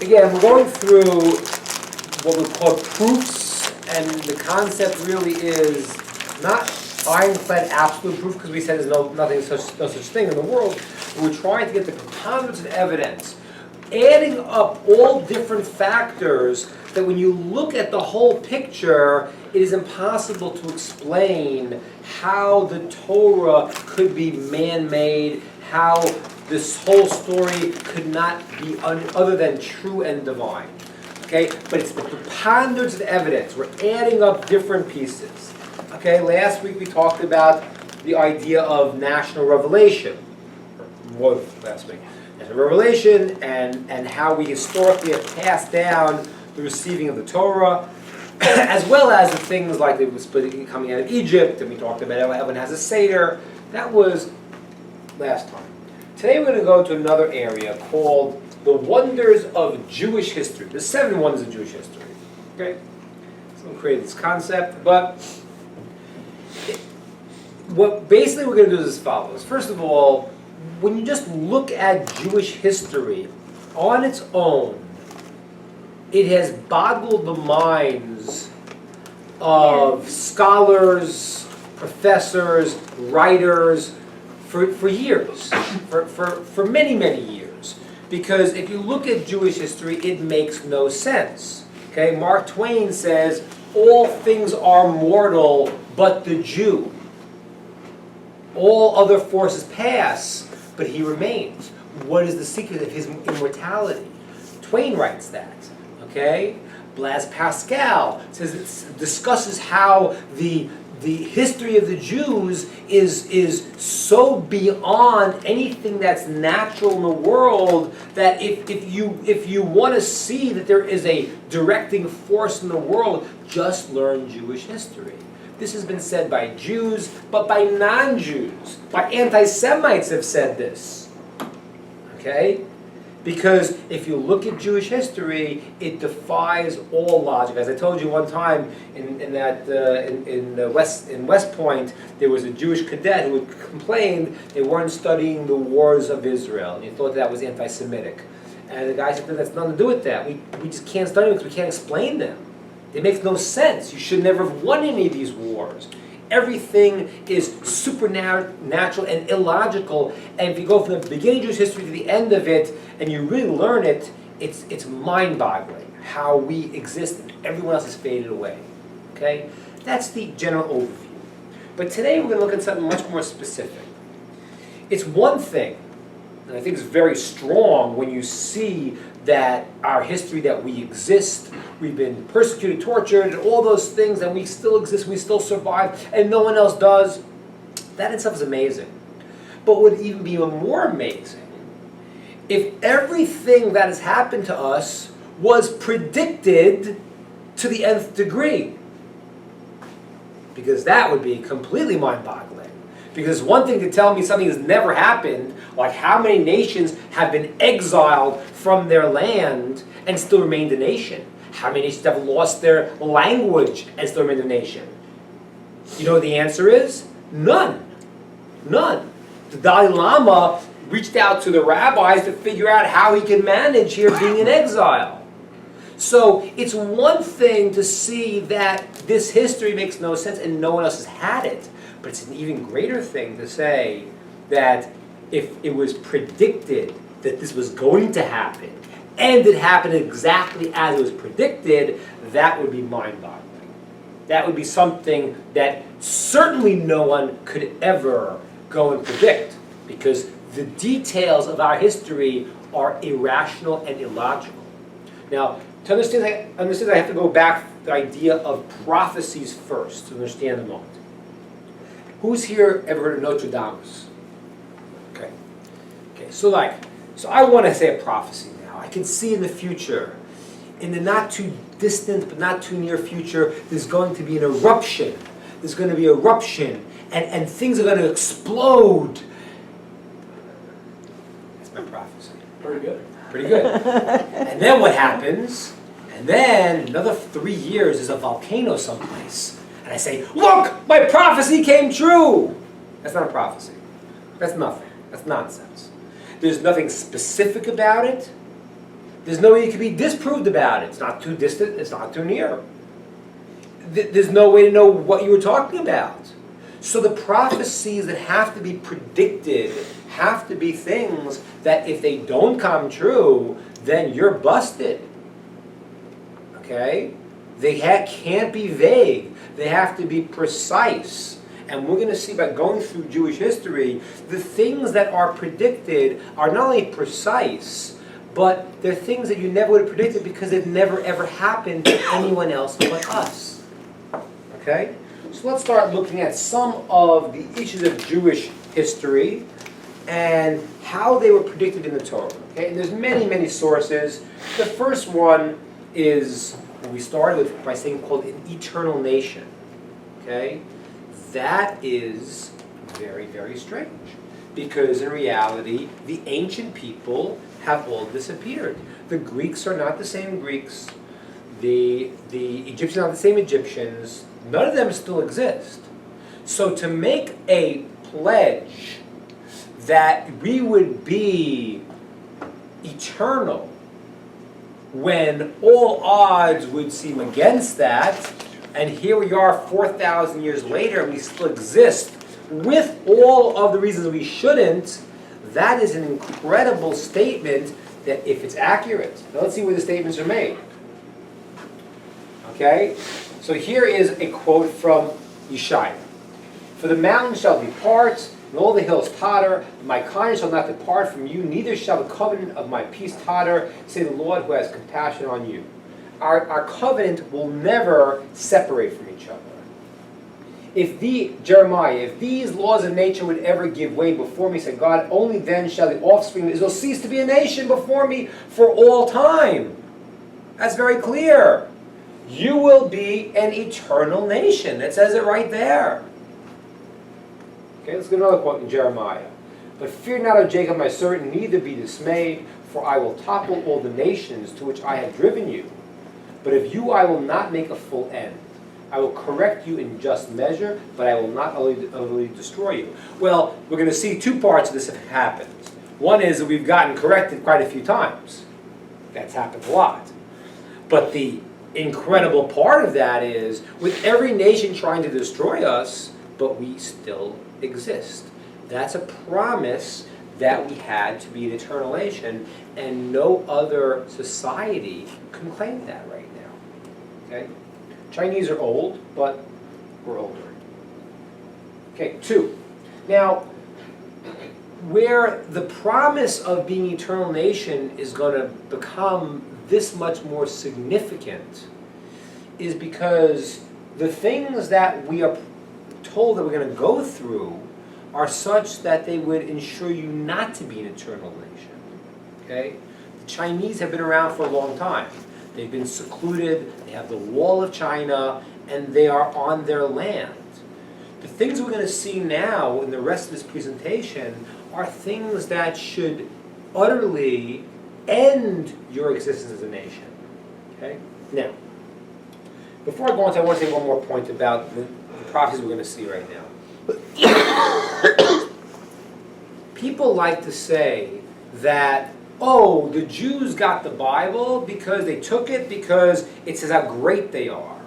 Again, we're going through what we call proofs, and the concept really is not ironclad absolute proof, because we said there's no such thing in the world. But we're trying to get the preponderance of evidence, adding up all different factors that when you look at the whole picture, it is impossible to explain how the Torah could be man-made, how this whole story could not be other than true and divine. Okay? But it's the preponderance of evidence. We're adding up different pieces. Okay? Last week we talked about the idea of national revelation. Last week. National revelation and how we historically have passed down the receiving of the Torah, as well as the things like the splitting coming out of Egypt, and we talked about how everyone has a Seder. That was last time. Today we're going to go to another area called the wonders of Jewish history. The 7 wonders of Jewish history. Okay? Someone created this concept, but what basically we're going to do is as follows. First of all, when you just look at Jewish history on its own, it has boggled the minds of scholars, professors, writers for years, for many, many years. Because if you look at Jewish history, it makes no sense. Okay, Mark Twain says, all things are mortal but the Jew. All other forces pass, but he remains. What is the secret of his immortality? Twain writes that. Okay? Blaise Pascal discusses how the history of the Jews is so beyond anything that's natural in the world that if you want to see that there is a directing force in the world, just learn Jewish history. This has been said by Jews, but by non-Jews, by anti-Semites have said this. Okay? Because if you look at Jewish history, it defies all logic. As I told you one time in West Point, there was a Jewish cadet who had complained they weren't studying the wars of Israel, and he thought that was anti-Semitic. And the guy said, that's nothing to do with that. We just can't study them because we can't explain them. It makes no sense. You should never have won any of these wars. Everything is supernatural and illogical, and if you go from the beginning of Jewish history to the end of it, and you really learn it, it's mind-boggling how we exist and everyone else has faded away. Okay? That's the general overview. But today we're going to look at something much more specific. It's one thing, and I think it's very strong when you see that our history, that we exist, we've been persecuted, tortured, and all those things, and we still exist, we still survive, and no one else does. That itself is amazing. But would even be even more amazing if everything that has happened to us was predicted to the nth degree. Because that would be completely mind-boggling. Because one thing to tell me something has never happened, like how many nations have been exiled from their land and still remained a nation? How many nations have lost their language and still remained a nation? You know what the answer is? None. None. The Dalai Lama reached out to the rabbis to figure out how he could manage here being in exile. So it's one thing to see that this history makes no sense and no one else has had it. But it's an even greater thing to say that if it was predicted that this was going to happen, and it happened exactly as it was predicted, that would be mind-boggling. That would be something that certainly no one could ever go and predict, because the details of our history are irrational and illogical. Now, to understand, I have to go back to the idea of prophecies first to understand the moment. Who's here ever heard of Notre Dame? Okay. Okay. So I want to say a prophecy now. I can see in the future, in the not too distant but not too near future, there's going to be an eruption. There's going to be eruption, and things are going to explode. That's my prophecy. Pretty good. Pretty good. And then what happens? And then another 3 years is a volcano someplace. And I say, look, my prophecy came true. That's not a prophecy. That's nothing. That's nonsense. There's nothing specific about it. There's no way you can be disproved about it. It's not too distant, it's not too near. There's no way to know what you were talking about. So the prophecies that have to be predicted have to be things that if they don't come true, then you're busted. Okay? They can't be vague. They have to be precise. And we're going to see by going through Jewish history, the things that are predicted are not only precise, but they're things that you never would have predicted because they've never ever happened to anyone else but us. Okay? So let's start looking at some of the issues of Jewish history and how they were predicted in the Torah. Okay? And there's many, many sources. The first one is, we started with by saying called an eternal nation. Okay? That is very, very strange. Because in reality, the ancient people have all disappeared. The Greeks are not the same Greeks. The Egyptians are not the same Egyptians. None of them still exist. So to make a pledge that we would be eternal when all odds would seem against that, and here we are 4,000 years later and we still exist with all of the reasons we shouldn't, that is an incredible statement that if it's accurate. Now let's see where the statements are made. Okay? So here is a quote from Yeshaya. For the mountains shall depart, and all the hills totter. My kindness shall not depart from you, neither shall the covenant of my peace totter, say the Lord who has compassion on you. Our covenant will never separate from each other. Jeremiah, if these laws of nature would ever give way before me, said God, only then shall the offspring of Israel cease to be a nation before me for all time. That's very clear. You will be an eternal nation. It says it right there. Okay, let's get another quote in Jeremiah. But fear not, O Jacob, my servant, neither be dismayed, for I will topple all the nations to which I have driven you. But of you I will not make a full end. I will correct you in just measure, but I will not utterly destroy you. Well, we're going to see two parts of this if it happens. One is that we've gotten corrected quite a few times. That's happened a lot. But the incredible part of that is, with every nation trying to destroy us, but we still exist. That's a promise that we had to be an eternal nation, and no other society can claim that right now. Okay? Chinese are old, but we're older. Okay, 2. Now, where the promise of being eternal nation is going to become this much more significant is because the things that we are told that we're going to go through are such that they would ensure you not to be an eternal nation. Okay? The Chinese have been around for a long time. They've been secluded, they have the wall of China, and they are on their land. The things we're going to see now in the rest of this presentation are things that should utterly end your existence as a nation. Okay? Now, before I go on to, I want to say one more point about the prophecies we're going to see right now. People like to say that, oh, the Jews got the Bible because they took it because it says how great they are.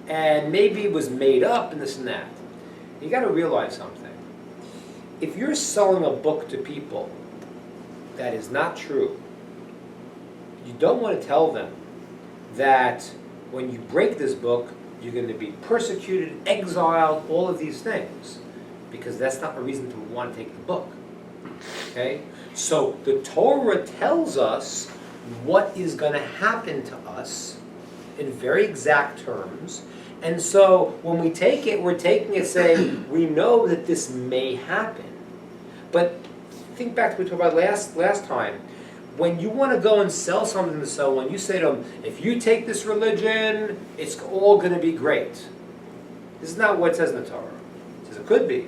And maybe it was made up and this and that. You got to realize something. If you're selling a book to people that is not true, you don't want to tell them that when you break this book, you're going to be persecuted, exiled, all of these things. Because that's not a reason to want to take the book. Okay? So the Torah tells us what is going to happen to us in very exact terms. And so when we take it, we're taking it saying, we know that this may happen. But think back to what we talked about last time. When you want to go and sell something to someone, you say to them, if you take this religion, it's all going to be great. This is not what it says in the Torah. It says it could be.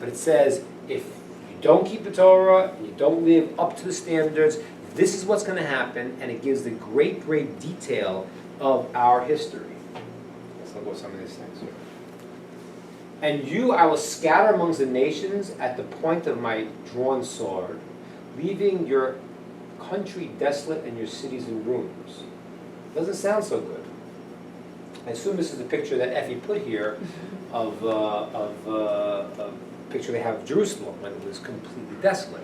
But it says, if you don't keep the Torah, and you don't live up to the standards, this is what's going to happen, and it gives the great, great detail of our history. Let's look at some of these things here. And you I will scatter amongst the nations at the point of my drawn sword, leaving your country desolate and your cities in ruins. Doesn't sound so good. I assume this is the picture that Effie put here of a picture they have of Jerusalem when it was completely desolate.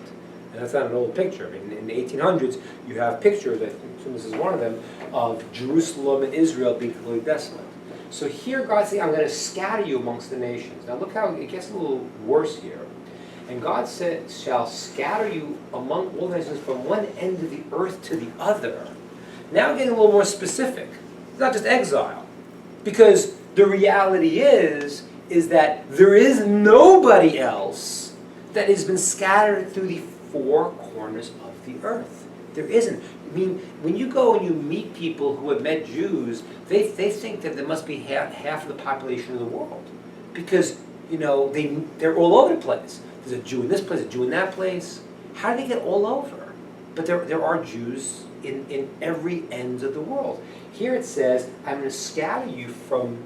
And that's not an old picture. I mean, in the 1800s, you have pictures, I assume this is one of them, of Jerusalem and Israel being completely desolate. So here God's saying, I'm going to scatter you amongst the nations. Now look how it gets a little worse here. And God said, shall scatter you among all the nations from one end of the earth to the other. Now we're getting a little more specific. It's not just exile. Because the reality is that there is nobody else that has been scattered through the four corners of the earth. There isn't. I mean, when you go and you meet people who have met Jews, they think that there must be half of the population of the world. Because, you know, they're all over the place. There's a Jew in this place, a Jew in that place. How do they get all over? But there are Jews in every end of the world. Here it says, I'm going to scatter you from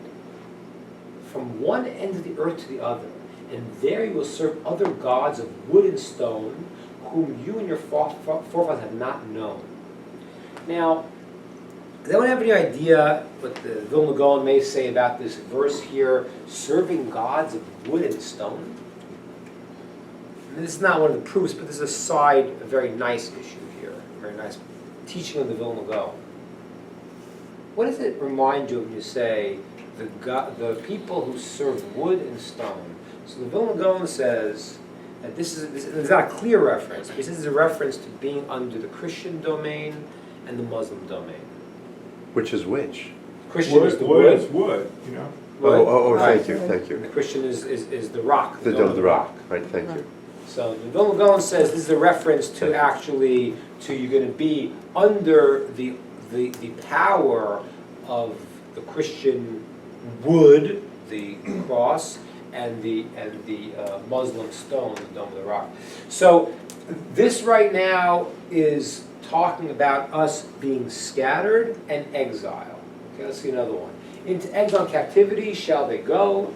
one end of the earth to the other. And there you will serve other gods of wood and stone, whom you and your forefathers have not known. Now, does anyone have any idea what the Vilna Gaon may say about this verse here, serving gods of wood and stone? And this is not one of the proofs, but this is a very nice issue here, a very nice teaching of the Vilna Gaon. What does it remind you of when you say the people who serve wood and stone? So the Vilna Gaon says that this is not a clear reference, but this is a reference to being under the Christian domain and the Muslim domain. Which is which? Christian is the wood. wood. Is wood, you know. Oh, Right. thank you. And the Christian is the rock. The dome of the rock. Right, thank you. So the Vilna Gaon says this is a reference to you're going to be under the power of the Christian wood, the cross, and the Muslim stone, the dome of the rock. So this right now is talking about us being scattered and exile. Okay, let's see another one. Into exile and captivity shall they go,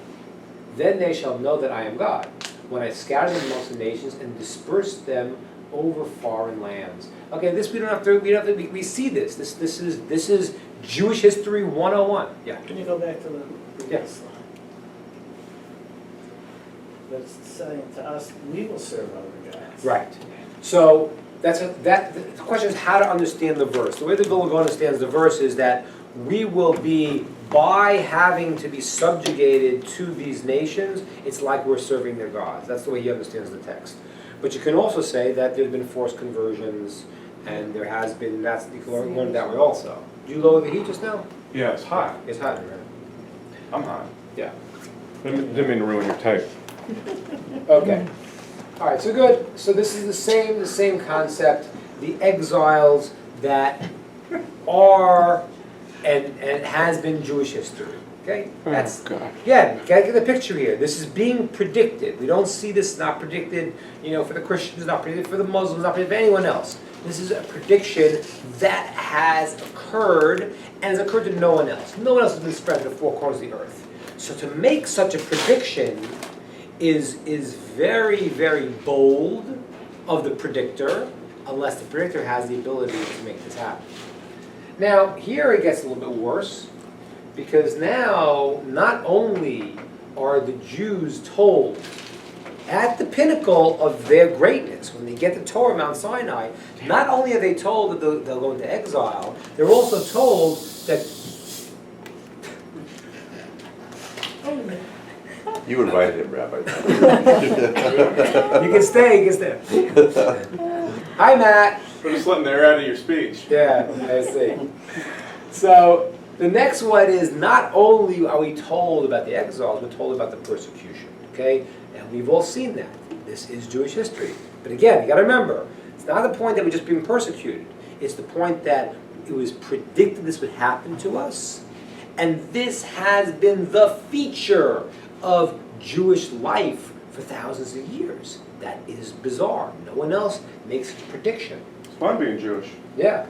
then they shall know that I am God, when I scatter them amongst the nations and disperse them over foreign lands. Okay, this we see this. This is Jewish history 101. Yeah. Can you go back to the previous slide? But it's saying to us, we will serve other gods. Right. So the question is how to understand the verse. The way the Vilna Gaon understands the verse is that we will be, by having to be subjugated to these nations, it's like we're serving their gods. That's the way he understands the text. But you can also say that there's been forced conversions, and there has been, you can learn it that way also. Did you lower the heat just now? Yeah, it's hot. It's hot, right? I'm hot. Yeah. Didn't mean to ruin your tape. Okay. All right, so good. So this is the same concept. The exiles that are and has been Jewish history. Okay? That's again, gotta get the picture here. This is being predicted. We don't see this not predicted, for the Christians, not predicted for the Muslims, not predicted for anyone else. This is a prediction that has occurred and has occurred to no one else. No one else has been spread to the four corners of the earth. So to make such a prediction is very, very bold of the predictor, unless the predictor has the ability to make this happen. Now, here it gets a little bit worse, because now not only are the Jews told at the pinnacle of their greatness, when they get the Torah, Mount Sinai, not only are they told that they'll go into exile, they're also told that... You invited him, Rabbi. You can stay. Hi, Matt. We're just letting the air out of your speech. Yeah, I see. So the next one is, not only are we told about the exiles, we're told about the persecution. Okay, and we've all seen that. This is Jewish history. But again, you got to remember, it's not the point that we're just being persecuted. It's the point that it was predicted this would happen to us, and this has been the feature of Jewish life for thousands of years. That is bizarre. No one else makes such a prediction. It's fun being Jewish. Yeah.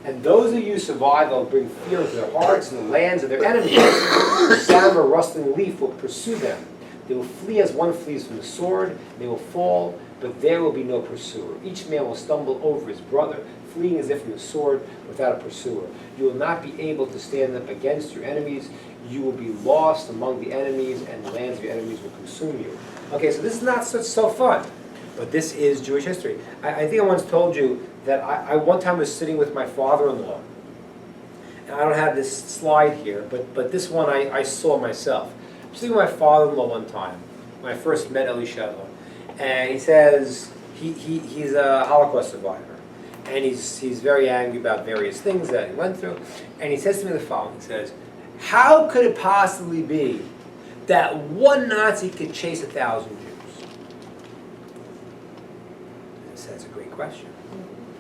And those of you who survive, they'll bring fear into their hearts and the lands of their enemies. The sound of a rustling leaf will pursue them. They will flee as one flees from the sword. They will fall but there will be no pursuer. Each man will stumble over his brother, fleeing as if from the sword without a pursuer. You will not be able to stand up against your enemies. You will be lost among the enemies, and the lands of your enemies will consume you. Okay, so this is not so fun, but this is Jewish history. I think I once told you that I one time was sitting with my father-in-law, and I don't have this slide here, but this one I saw myself. I was sitting with my father-in-law one time when I first met Elisheva, and he says he's a Holocaust survivor, and he's very angry about various things that he went through, and he says to me the following. He says, "How could it possibly be that one Nazi could chase 1,000 Jews?" That's a great question.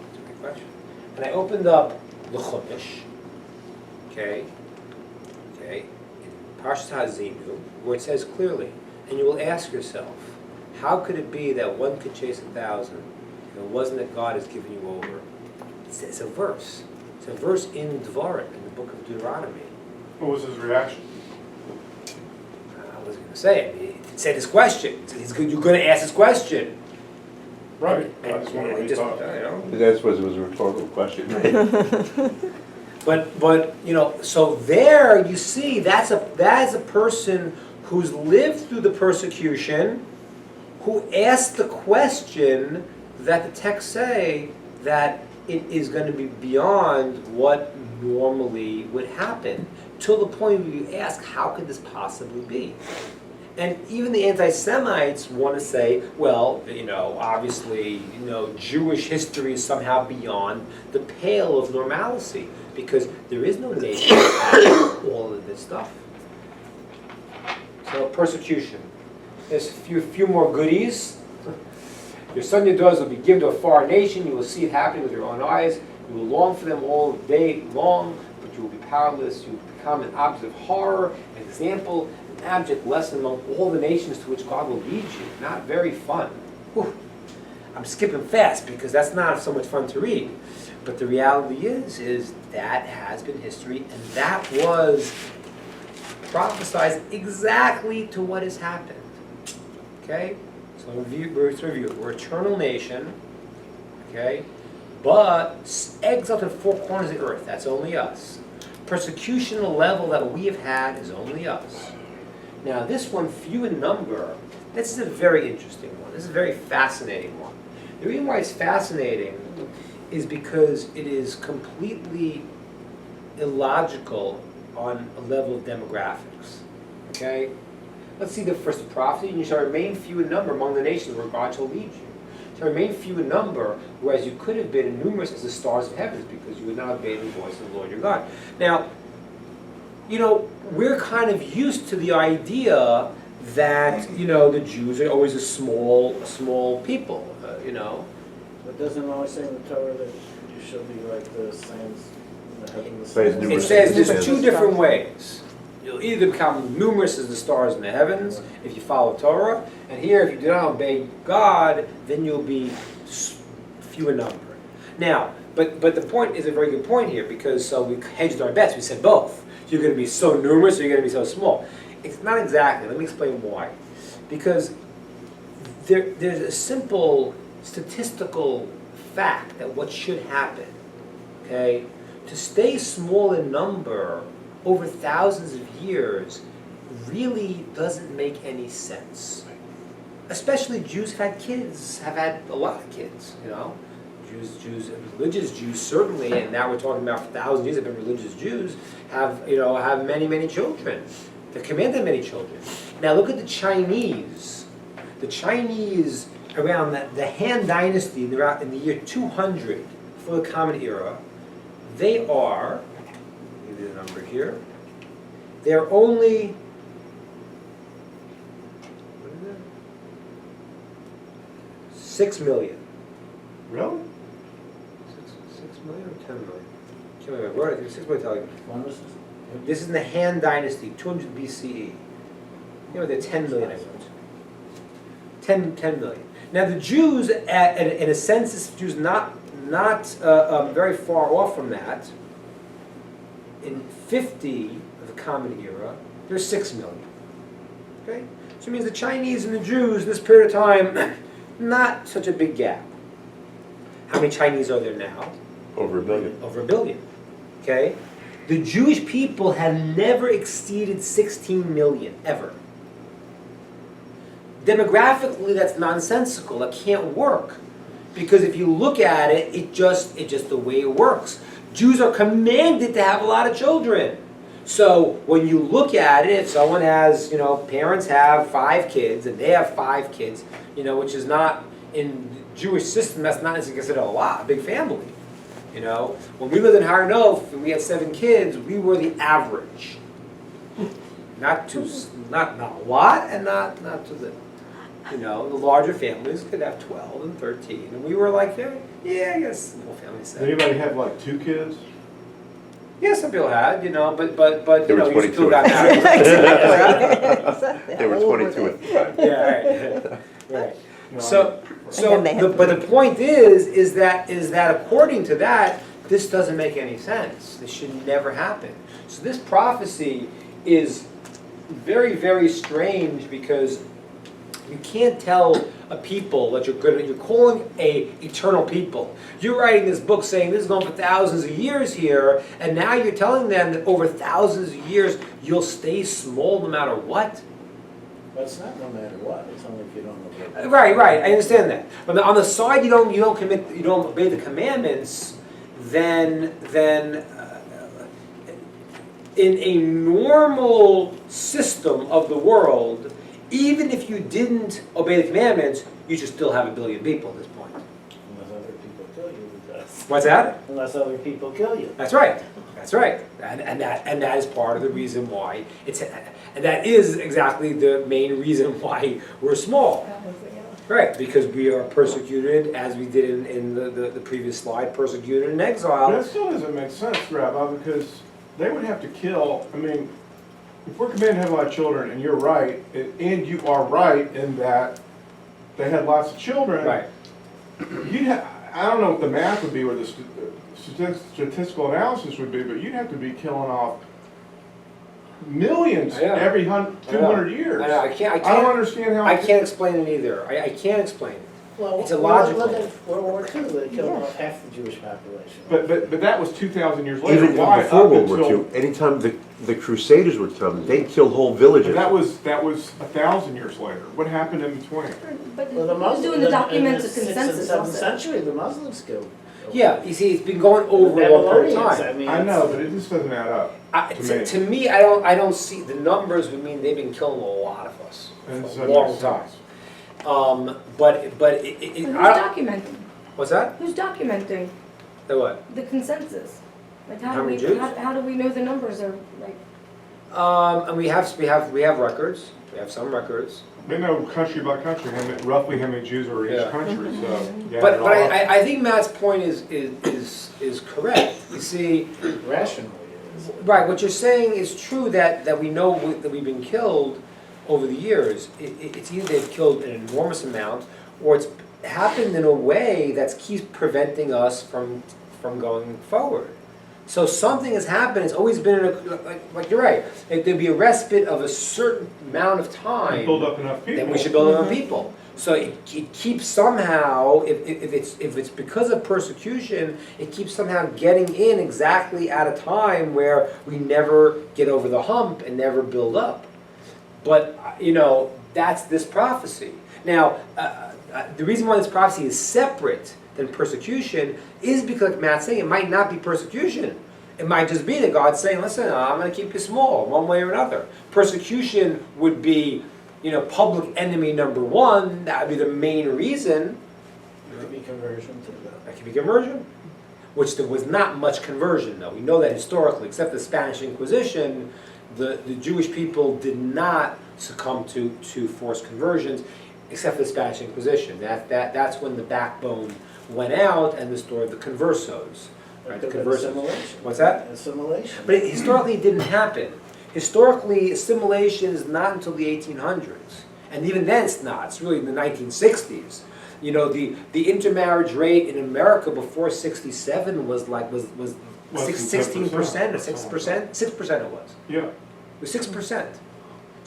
That's a great question. And I opened up the Chumash, okay, in Parshas Hazinu, where it says clearly, and you will ask yourself, how could it be that one could chase 1,000 if it wasn't that God has given you over? It's a verse. It's a verse in Dvarim, in the book of Deuteronomy. What was his reaction? I wasn't going to say it. He said this question. You're going to ask this question. Right. I just wondered what he thought. That was a rhetorical question, right? But so there you see that is a person who's lived through the persecution, who asked the question that the texts say that it is going to be beyond what normally would happen, till the point where you ask, how could this possibly be? And even the anti-Semites want to say, well, obviously, Jewish history is somehow beyond the pale of normalcy, because there is no nation that has all of this stuff. So persecution. There's a few more goodies. Your son and your daughters will be given to a foreign nation. You will see it happening with your own eyes. You will long for them all day long, but you will be powerless. You will become an object of horror, an example, an abject lesson among all the nations to which God will lead you. Not very fun. Whew. I'm skipping fast because that's not so much fun to read. But the reality is that has been history, and that was prophesied exactly to what has happened. Okay? So let's review. We're an eternal nation, okay? But exiled to the four corners of the earth, that's only us. Persecution, the level that we have had, is only us. Now this one, few in number, this is a very interesting one. This is a very fascinating one. The reason why it's fascinating is because it is completely illogical on a level of demographics, okay? Let's see the first prophecy. And you shall remain few in number among the nations where God shall lead you. You shall remain few in number, whereas you could have been numerous as the stars of heavens, because you would not obey the voice of the Lord your God. Now, we're kind of used to the idea that, the Jews are always a small people, But doesn't it always say in the Torah that you shall be like the sands in the heavens? It says there's two different ways. You'll either become numerous as the stars in the heavens if you follow Torah, and here if you do not obey God, then you'll be few in number. Now, but the point is a very good point here, because we hedged our bets. We said both. You're going to be so numerous, or you're going to be so small. It's not exactly. Let me explain why. Because there's a simple statistical fact that what should happen, okay, to stay small in number over thousands of years really doesn't make any sense. Especially Jews have had kids, have had a lot of kids, Jews, religious Jews certainly, and now we're talking about for thousands of years have been religious Jews, have many children. They're commanded many children. Now look at the Chinese. The Chinese around the Han Dynasty in the year 200 before the Common Era, they are, I'll give you the number here, they're only, what is it? 6 million. Really? 6 million or 10 million? Can't remember. I think 6 million. Telling you. When was this? This is in the Han Dynasty, 200 BCE. They're 10 million, I wrote. 10 million. Now the Jews, in a census, Jews not very far off from that, in 50 of the Common Era, there's 6 million. Okay? So it means the Chinese and the Jews in this period of time, not such a big gap. How many Chinese are there now? Over 1 billion. Over 1 billion. Okay? The Jewish people have never exceeded 16 million, ever. Demographically, that's nonsensical. That can't work. Because if you look at it, it's just the way it works. Jews are commanded to have a lot of children. So when you look at it, if someone has, parents have 5 kids and they have 5 kids, which is not, in the Jewish system, that's not necessarily considered a lot, a big family. When we lived in Har Nof and we had 7 kids, we were the average. Not a lot and not too little. The larger families could have 12 and 13, and we were like, yeah, I guess the whole family Did said. anybody have like 2 kids? Yeah, some people had, but There were you still 22. got married. Exactly. They were All over 22 it. at the time. Yeah, right. No, So, then they have but the point is that according to that, this doesn't make any sense. This should never happen. So this prophecy is very, very strange because you can't tell a people that you're calling a eternal people. You're writing this book saying this is going for thousands of years here, and now you're telling them that over thousands of years you'll stay small no matter what. But it's not no matter what, it's only if you don't obey. Right, I understand that. But on the side you don't obey the commandments, then in a normal system of the world, even if you didn't obey the commandments, you should still have 1 billion people at this point. Unless other people kill you, because. What's that? Unless other people kill you. That's right. And that is part of the reason why and that is exactly the main reason why we're small. Right, because we are persecuted, as we did in the previous slide, persecuted in But exile. that still doesn't make sense, Rabbi, because they would have to kill, if we're commanded to have a lot of children, and you're right, and you are right in that they had lots of children. Right. I don't know what the math would be or the statistical analysis would be, but you'd have to be killing off millions I know. every 200 years. I know, I can't I don't understand how. I can't explain it either. I can't explain it. Well, It's illogical. Look at World War II, they killed off half the Jewish population. But that was 2,000 years later. Even Why? before Up World War until- II, anytime the Crusaders would come, they killed whole villages. That was 1,000 years later. What happened in between? But Well, the who's Muslims, doing the documented in the 6th and consensus 7th also? century, the Muslims killed. Yeah, you see, it's been going over The a long period of Babylonians, time. I know, but it just doesn't add up. To me, I don't see the numbers would mean they've been killing a lot of us And for so a that long makes time. sense. But And who's I don't, documenting? what's that? Who's documenting The what? the consensus? Like How many Jews? how do we know the numbers are like? And we have records. We have some records. They know country by country, roughly how many Jews are in Yeah. each country, so. yeah, But it all- I think Matt's point is correct. You see, Rationally, it is. right, what you're saying is true that we know that we've been killed over the years. It's either they've killed an enormous amount, or it's happened in a way that keeps preventing us from going forward. So something has happened. It's always been like you're right. There'd be a respite of a certain amount of time. Build up enough people. Then we should build enough people. So it keeps somehow, if it's because of persecution, it keeps somehow getting in exactly at a time where we never get over the hump and never build up. But that's this prophecy. Now, the reason why this prophecy is separate than persecution is because, like Matt's saying, it might not be persecution. It might just be that God's saying, listen, I'm going to keep you small one way or another. Persecution would be, public enemy number one. That would be the main reason. It could be conversion too, though. That could be conversion. Which there was not much conversion, though. We know that historically, except the Spanish Inquisition, the Jewish people did not succumb to forced conversions, except for the Spanish Inquisition. That's when the backbone went out and the story of the conversos. Right, the conversos. Assimilation. What's that? Assimilation. But historically it didn't happen. Historically, assimilation is not until the 1800s. And even then it's not. It's really in the 1960s. The intermarriage rate in America before 67 was 16% or 6%? 6% it was. Yeah. It was 6%.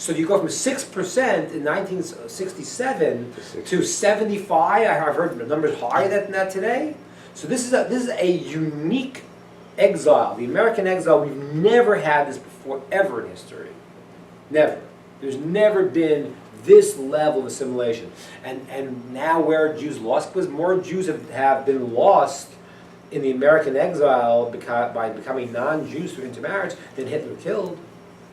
So you go from 6% in 1967 to 75. I've heard the numbers higher than that today. So this is a unique exile, the American exile. We've never had this before, ever in history. Never. There's never been this level of assimilation. And now where are Jews lost? Because more Jews have been lost in the American exile by becoming non-Jews through intermarriage than Hitler killed.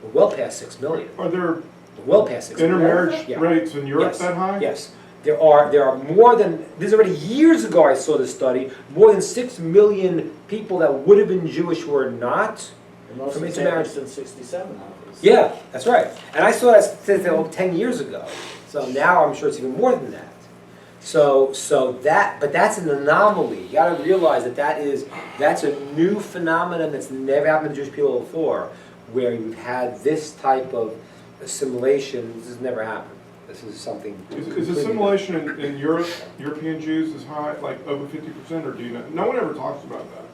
We're well past 6 million. Are there We're well past 6 million. intermarriage Yeah. rates in Europe Yes. that high? Yes. There are more than, this is already years ago I saw this study, more than 6 million people that would have been Jewish who are not. And most From of it's intermarriage. happened since 67, obviously. Yeah, that's right. And I saw that statistic 10 years ago. So now I'm sure it's even more than that. But that's an anomaly. You got to realize that's a new phenomenon that's never happened to Jewish people before, where you've had this type of assimilation. This has never happened. This is something. Is completely assimilation in Europe, European Jews is high, like over 50%, or do you know? No one ever talks about that.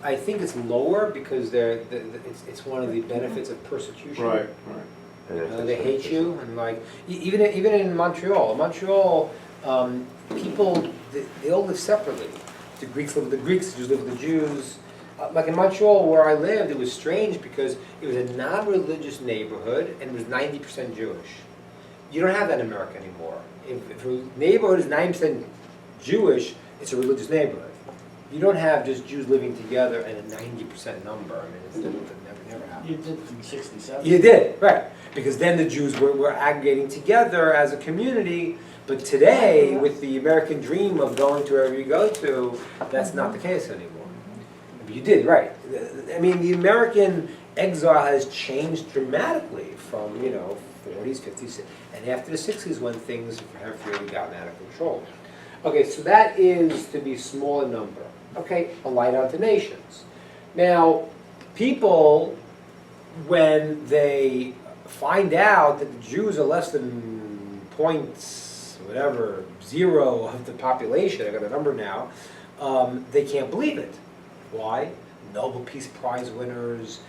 I think it's lower because it's one of the benefits of persecution. Right. They hate you, and like even in Montreal. Montreal, people they all live separately. The Greeks live with the Greeks, the Jews live with the Jews. Like in Montreal, where I lived, it was strange because it was a non-religious neighborhood and it was 90% Jewish. You don't have that in America anymore. If a neighborhood is 90% Jewish, it's a religious neighborhood. You don't have just Jews living together and a 90% number. I mean, it's never happened. You did from 67. You did, right. Because then the Jews were aggregating together as a community. But today, with the American dream of going to wherever you go to, that's not the case anymore. But you did, right. I mean, the American exile has changed dramatically from, 40s, 50s, and after the 60s when things have really gotten out of control. Okay, so that is to be small in number. Okay, a light onto nations. Now, people, when they find out that the Jews are less than zero of the population, I got a number now, they can't believe it. Why? Nobel Peace Prize winners.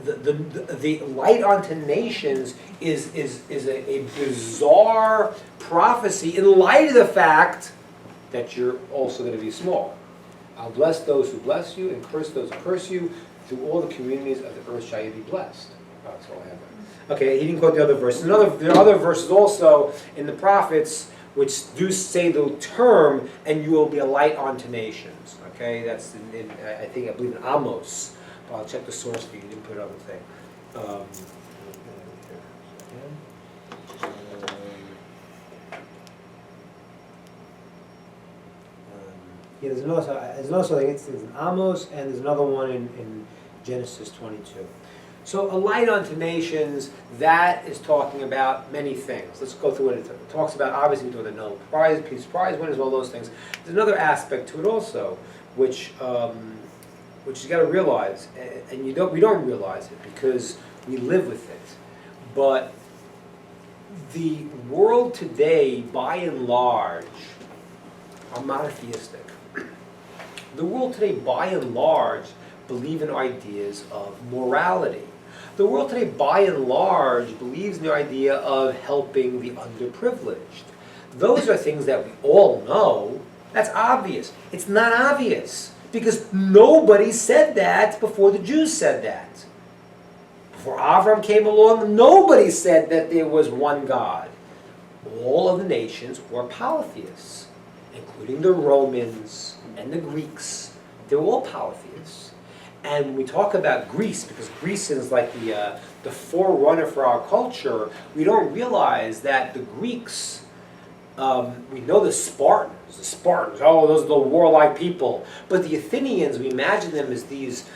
The light onto nations is a bizarre prophecy in light of the fact that you're also going to be small. I'll bless those who bless you and curse those who curse you. Through all the communities of the earth shall you be blessed. Oh, that's all I have. Okay, he didn't quote the other verses. There are other verses also in the prophets which do say the term, and you will be a light unto nations. Okay, that's I believe in Amos. But I'll check the source for you. You didn't put it on the thing. There's another thing. It's in Amos, and there's another one in Genesis 22. So a light unto nations, that is talking about many things. Let's go through what it talks about. Obviously, we talk about Nobel Prize, Peace Prize winners, all those things. There's another aspect to it also, which you got to realize, and we don't realize it because we live with it. But the world today, by and large, are monotheistic. The world today, by and large, believe in ideas of morality. The world today, by and large, believes in the idea of helping the underprivileged. Those are things that we all know. That's obvious. It's not obvious because nobody said that before the Jews said that. Before Avram came along, nobody said that there was one God. All of the nations were polytheists, including the Romans and the Greeks. They were all polytheists. And when we talk about Greece, because Greece is like the forerunner for our culture, we don't realize that the Greeks, we know the Spartans, oh, those are the warlike people. But the Athenians, we imagine them as these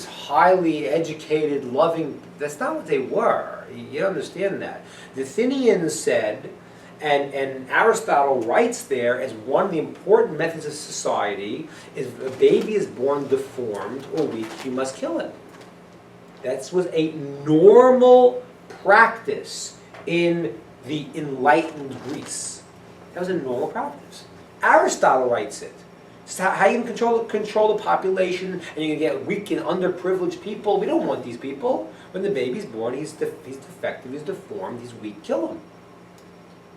highly educated, loving, that's not what they were. You don't understand that. The Athenians said, and Aristotle writes there as one of the important methods of society is if a baby is born deformed or weak, you must kill it. That was a normal practice in the enlightened Greece. That was a normal practice. Aristotle writes it. So how you can control the population, and you can get weak and underprivileged people? We don't want these people. When the baby's born, he's defective, he's deformed, he's weak, kill him.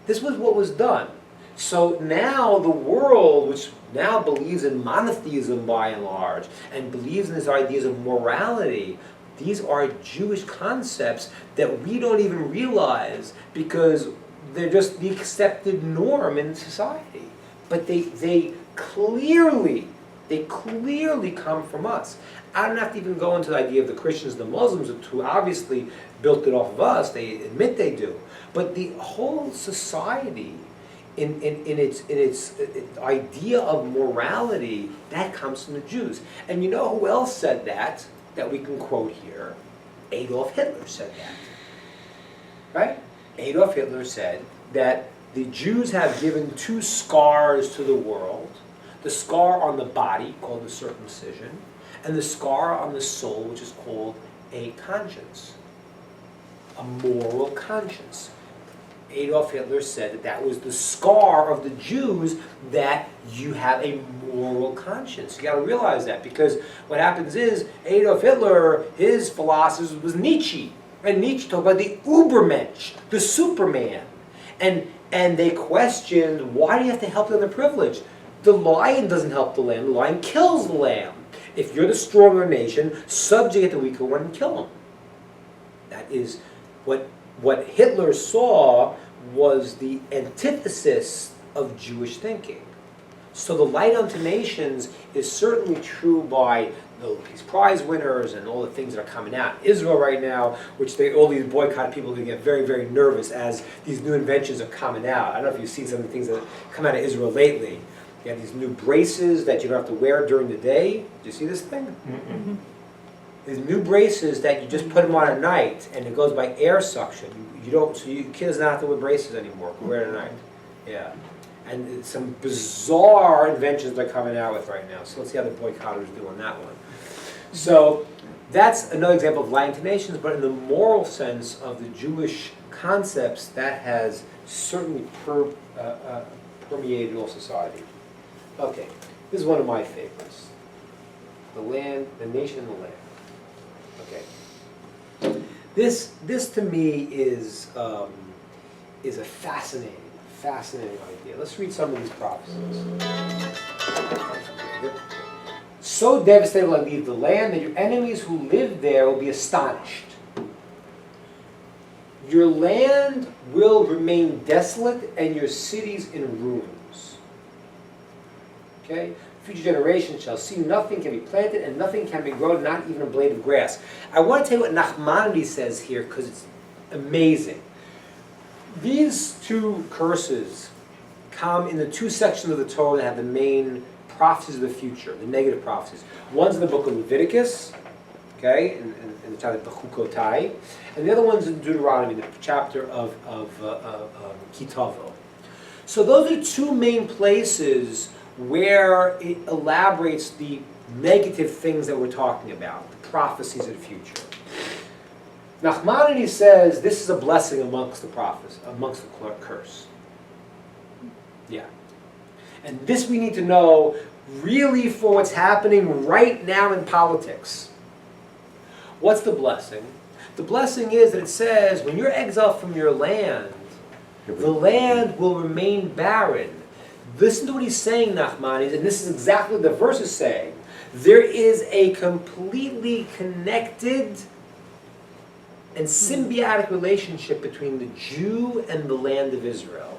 This was what was done. So now the world, which now believes in monotheism by and large, and believes in these ideas of morality, these are Jewish concepts that we don't even realize because they're just the accepted norm in society. But they clearly come from us. I don't have to even go into the idea of the Christians and the Muslims, who obviously built it off of us. They admit they do. But the whole society, in its idea of morality, that comes from the Jews. And you know who else said that we can quote here? Adolf Hitler said that. Right? Adolf Hitler said that the Jews have given two scars to the world. The scar on the body, called the circumcision, and the scar on the soul, which is called a conscience, a moral conscience. Adolf Hitler said that that was the scar of the Jews, that you have a moral conscience. You got to realize that, because what happens is Adolf Hitler, his philosophy was Nietzsche, and Nietzsche talked about the Übermensch, the Superman, and they questioned, why do you have to help the underprivileged? The lion doesn't help the lamb. The lion kills the lamb. If you're the stronger nation, subjugate the weaker one and kill him. That is what Hitler saw was the antithesis of Jewish thinking. So the light unto nations is certainly true by the Peace Prize winners and all the things that are coming out. Israel right now, which all these boycott people are going to get very, very nervous as these new inventions are coming out. I don't know if you've seen some of the things that have come out of Israel lately. You have these new braces that you don't have to wear during the day. Do you see this thing? Mm-hmm. These new braces that you just put them on at night, and it goes by air suction. Kids don't have to wear braces anymore. You wear it at night. Yeah. And some bizarre inventions they're coming out with right now. So let's see how the boycotters do on that one. So that's another example of lying to nations, but in the moral sense of the Jewish concepts, that has certainly permeated all society. Okay, this is one of my favorites. The land, the nation, and the land. Okay. This to me is a fascinating idea. Let's read some of these prophecies. So devastated will I leave the land that your enemies who live there will be astonished. Your land will remain desolate and your cities in ruins. Okay? Future generations shall see nothing can be planted and nothing can be grown, not even a blade of grass. I want to tell you what Nachmanides says here because it's amazing. These two curses come in the two sections of the Torah that have the main prophecies of the future, the negative prophecies. One's in the book of Leviticus, okay, in the chapter of Bechukotai, and the other one's in Deuteronomy, the chapter of Kitavo. So those are two main places where it elaborates the negative things that we're talking about, the prophecies of the future. Nachmanides says this is a blessing amongst the prophets, amongst the curse. Yeah. And this we need to know really for what's happening right now in politics. What's the blessing? The blessing is that it says when you're exiled from your land, the land will remain barren. Listen to what he's saying, Nachmanides, and this is exactly what the verse is saying. There is a completely connected and symbiotic relationship between the Jew and the land of Israel.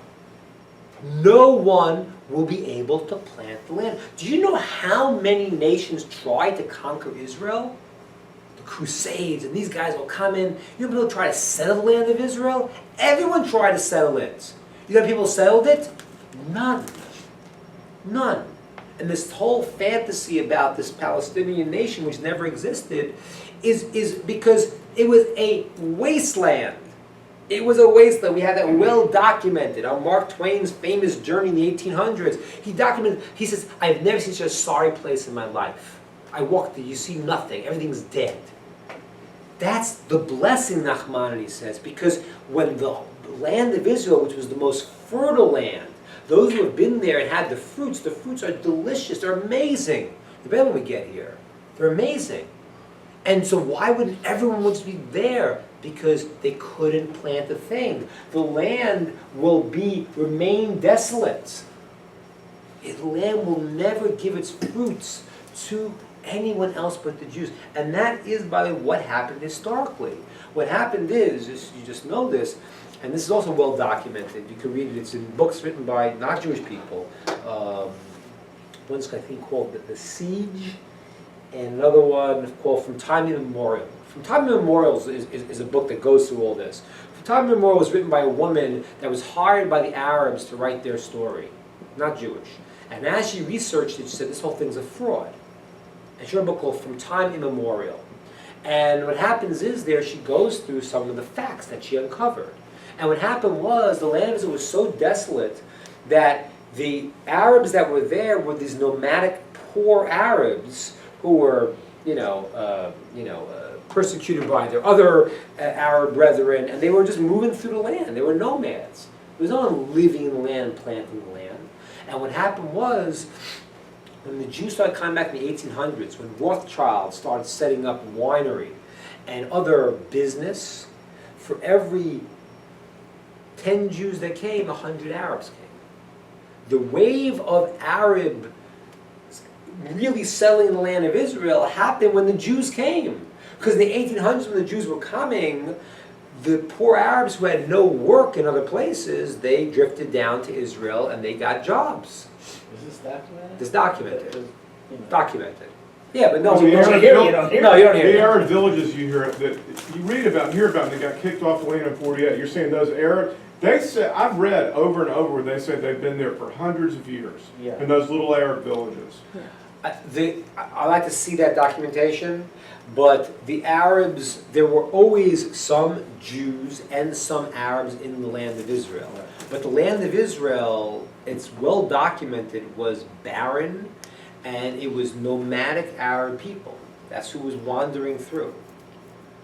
No one will be able to plant the land. Do you know how many nations tried to conquer Israel? The Crusades, and these guys will come in. You know people try to settle the land of Israel? Everyone tried to settle it. You know how people settled it? None. None. And this whole fantasy about this Palestinian nation, which never existed, is because it was a wasteland. It was a wasteland. We have that well documented on Mark Twain's famous journey in the 1800s. He documented, he says, I've never seen such a sorry place in my life. I walked there, you see nothing, everything's dead. That's the blessing, Nachmanides says, because when the land of Israel, which was the most fertile land, those who have been there and had the fruits are delicious, they're amazing. Depending on when we get here, they're amazing. And so why wouldn't everyone want to be there? Because they couldn't plant a thing. The land will remain desolate. The land will never give its fruits to anyone else but the Jews. And that is, by the way, what happened historically. What happened is, you just know this, and this is also well documented. You can read it. It's in books written by not Jewish people. One's, I think, called The Siege, and another one called From Time Immemorial. From Time Immemorial is a book that goes through all this. From Time Immemorial was written by a woman that was hired by the Arabs to write their story, not Jewish. And as she researched it, she said this whole thing's a fraud. And she wrote a book called From Time Immemorial. And what happens is she goes through some of the facts that she uncovered. And what happened was the land of Israel was so desolate that the Arabs that were there were these nomadic poor Arabs who were, persecuted by their other Arab brethren, and they were just moving through the land. They were nomads. There was no one living in the land, planting the land. And what happened was, when the Jews started coming back in the 1800s, when Rothschild started setting up winery and other business, for every 10 Jews that came, 100 Arabs came. The wave of Arab really settling the land of Israel happened when the Jews came. Because in the 1800s, when the Jews were coming, the poor Arabs who had no work in other places, they drifted down to Israel and they got jobs. Is this documented? It's documented. You know. Documented. Yeah, but no, Well, you the don't Arab- hear you don't hear No, you don't hear The it. Arab villages you read about and hear about, and they got kicked off the land in 48. You're saying those Arabs, they say, I've read over and over where they say they've been there for hundreds of years Yeah. in those little Arab villages. I like to see that documentation, but the Arabs, there were always some Jews and some Arabs in the land of Israel. But the land of Israel, it's well documented, was barren, and it was nomadic Arab people. That's who was wandering through.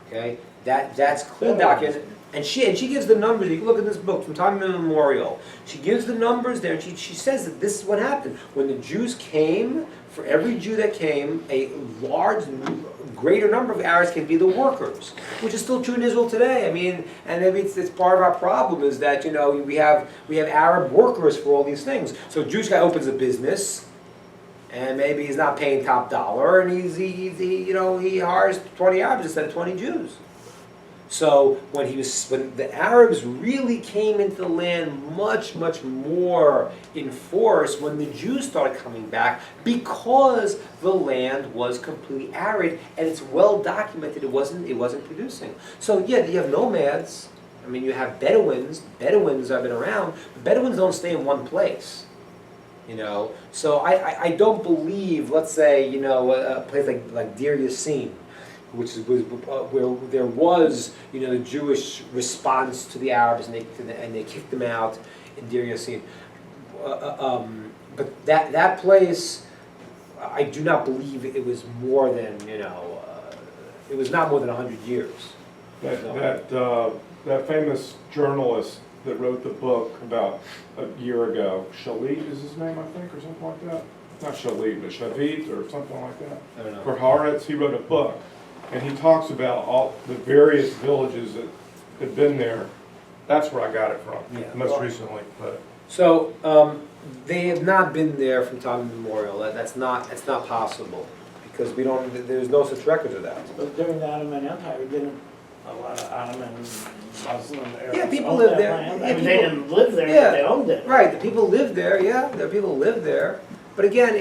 Okay, that's clear documented. And she gives the numbers. You can look at this book, From Time Immemorial. She gives the numbers there, and she says that this is what happened. When the Jews came, for every Jew that came, a greater number of Arabs can be the workers, which is still true in Israel today. I mean, and maybe it's part of our problem is that, we have Arab workers for all these things. So a Jewish guy opens a business, and maybe he's not paying top dollar, and he hires 20 Arabs instead of 20 Jews. So when the Arabs really came into the land much, much more in force when the Jews started coming back, because the land was completely arid, and it's well documented it wasn't producing. So yeah, you have nomads. I mean, you have Bedouins. Bedouins have been around. But Bedouins don't stay in one place. So I don't believe, let's say, a place like Deir Yassin, which was where there was, the Jewish response to the Arabs, and they kicked them out in Deir Yassin. But that place, I do not believe it was more than, it was not more than 100 years. That famous journalist that wrote the book about a year ago, Shalit is his name, I think, or something like that. Not Shalit, but Shavit or something like that. I don't know. For Haaretz, he wrote a book, and he talks about all the various villages that had been there. That's where I got it from, Yeah. most recently. But So they have not been there from time immemorial. That's not possible, because there's no such record of that. But during the Ottoman Empire, didn't a lot of Ottoman Muslim Arabs Yeah, people own lived that there. land? Yeah, I mean, they people- didn't live there, Yeah. but they owned it. Right, the people lived there, yeah, there are people who lived there. But again,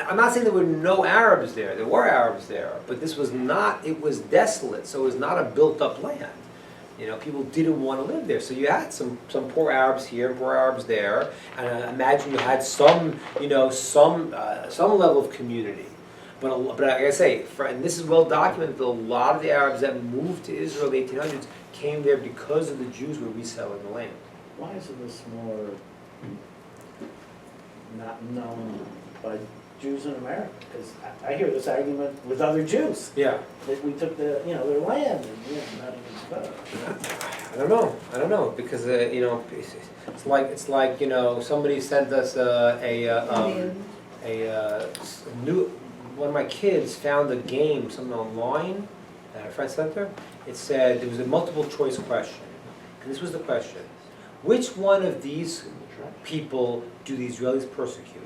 I'm not saying there were no Arabs there, there were Arabs there, but it was desolate, so it was not a built-up land. People didn't want to live there, so you had some poor Arabs here and poor Arabs there, and I imagine you had some level of community. But like I say, and this is well documented, a lot of the Arabs that moved to Israel in the 1800s came there because of the Jews were reselling the land. Why is this more not known by Jews in America, because I hear this argument with other Jews, Yeah. that we took their land, and, not even better. I don't know, because, it's like, somebody sent us one of my kids found a game, something online, at a friend center. It said, there was a multiple choice question, and this was the question: which one of these people do the Israelis persecute?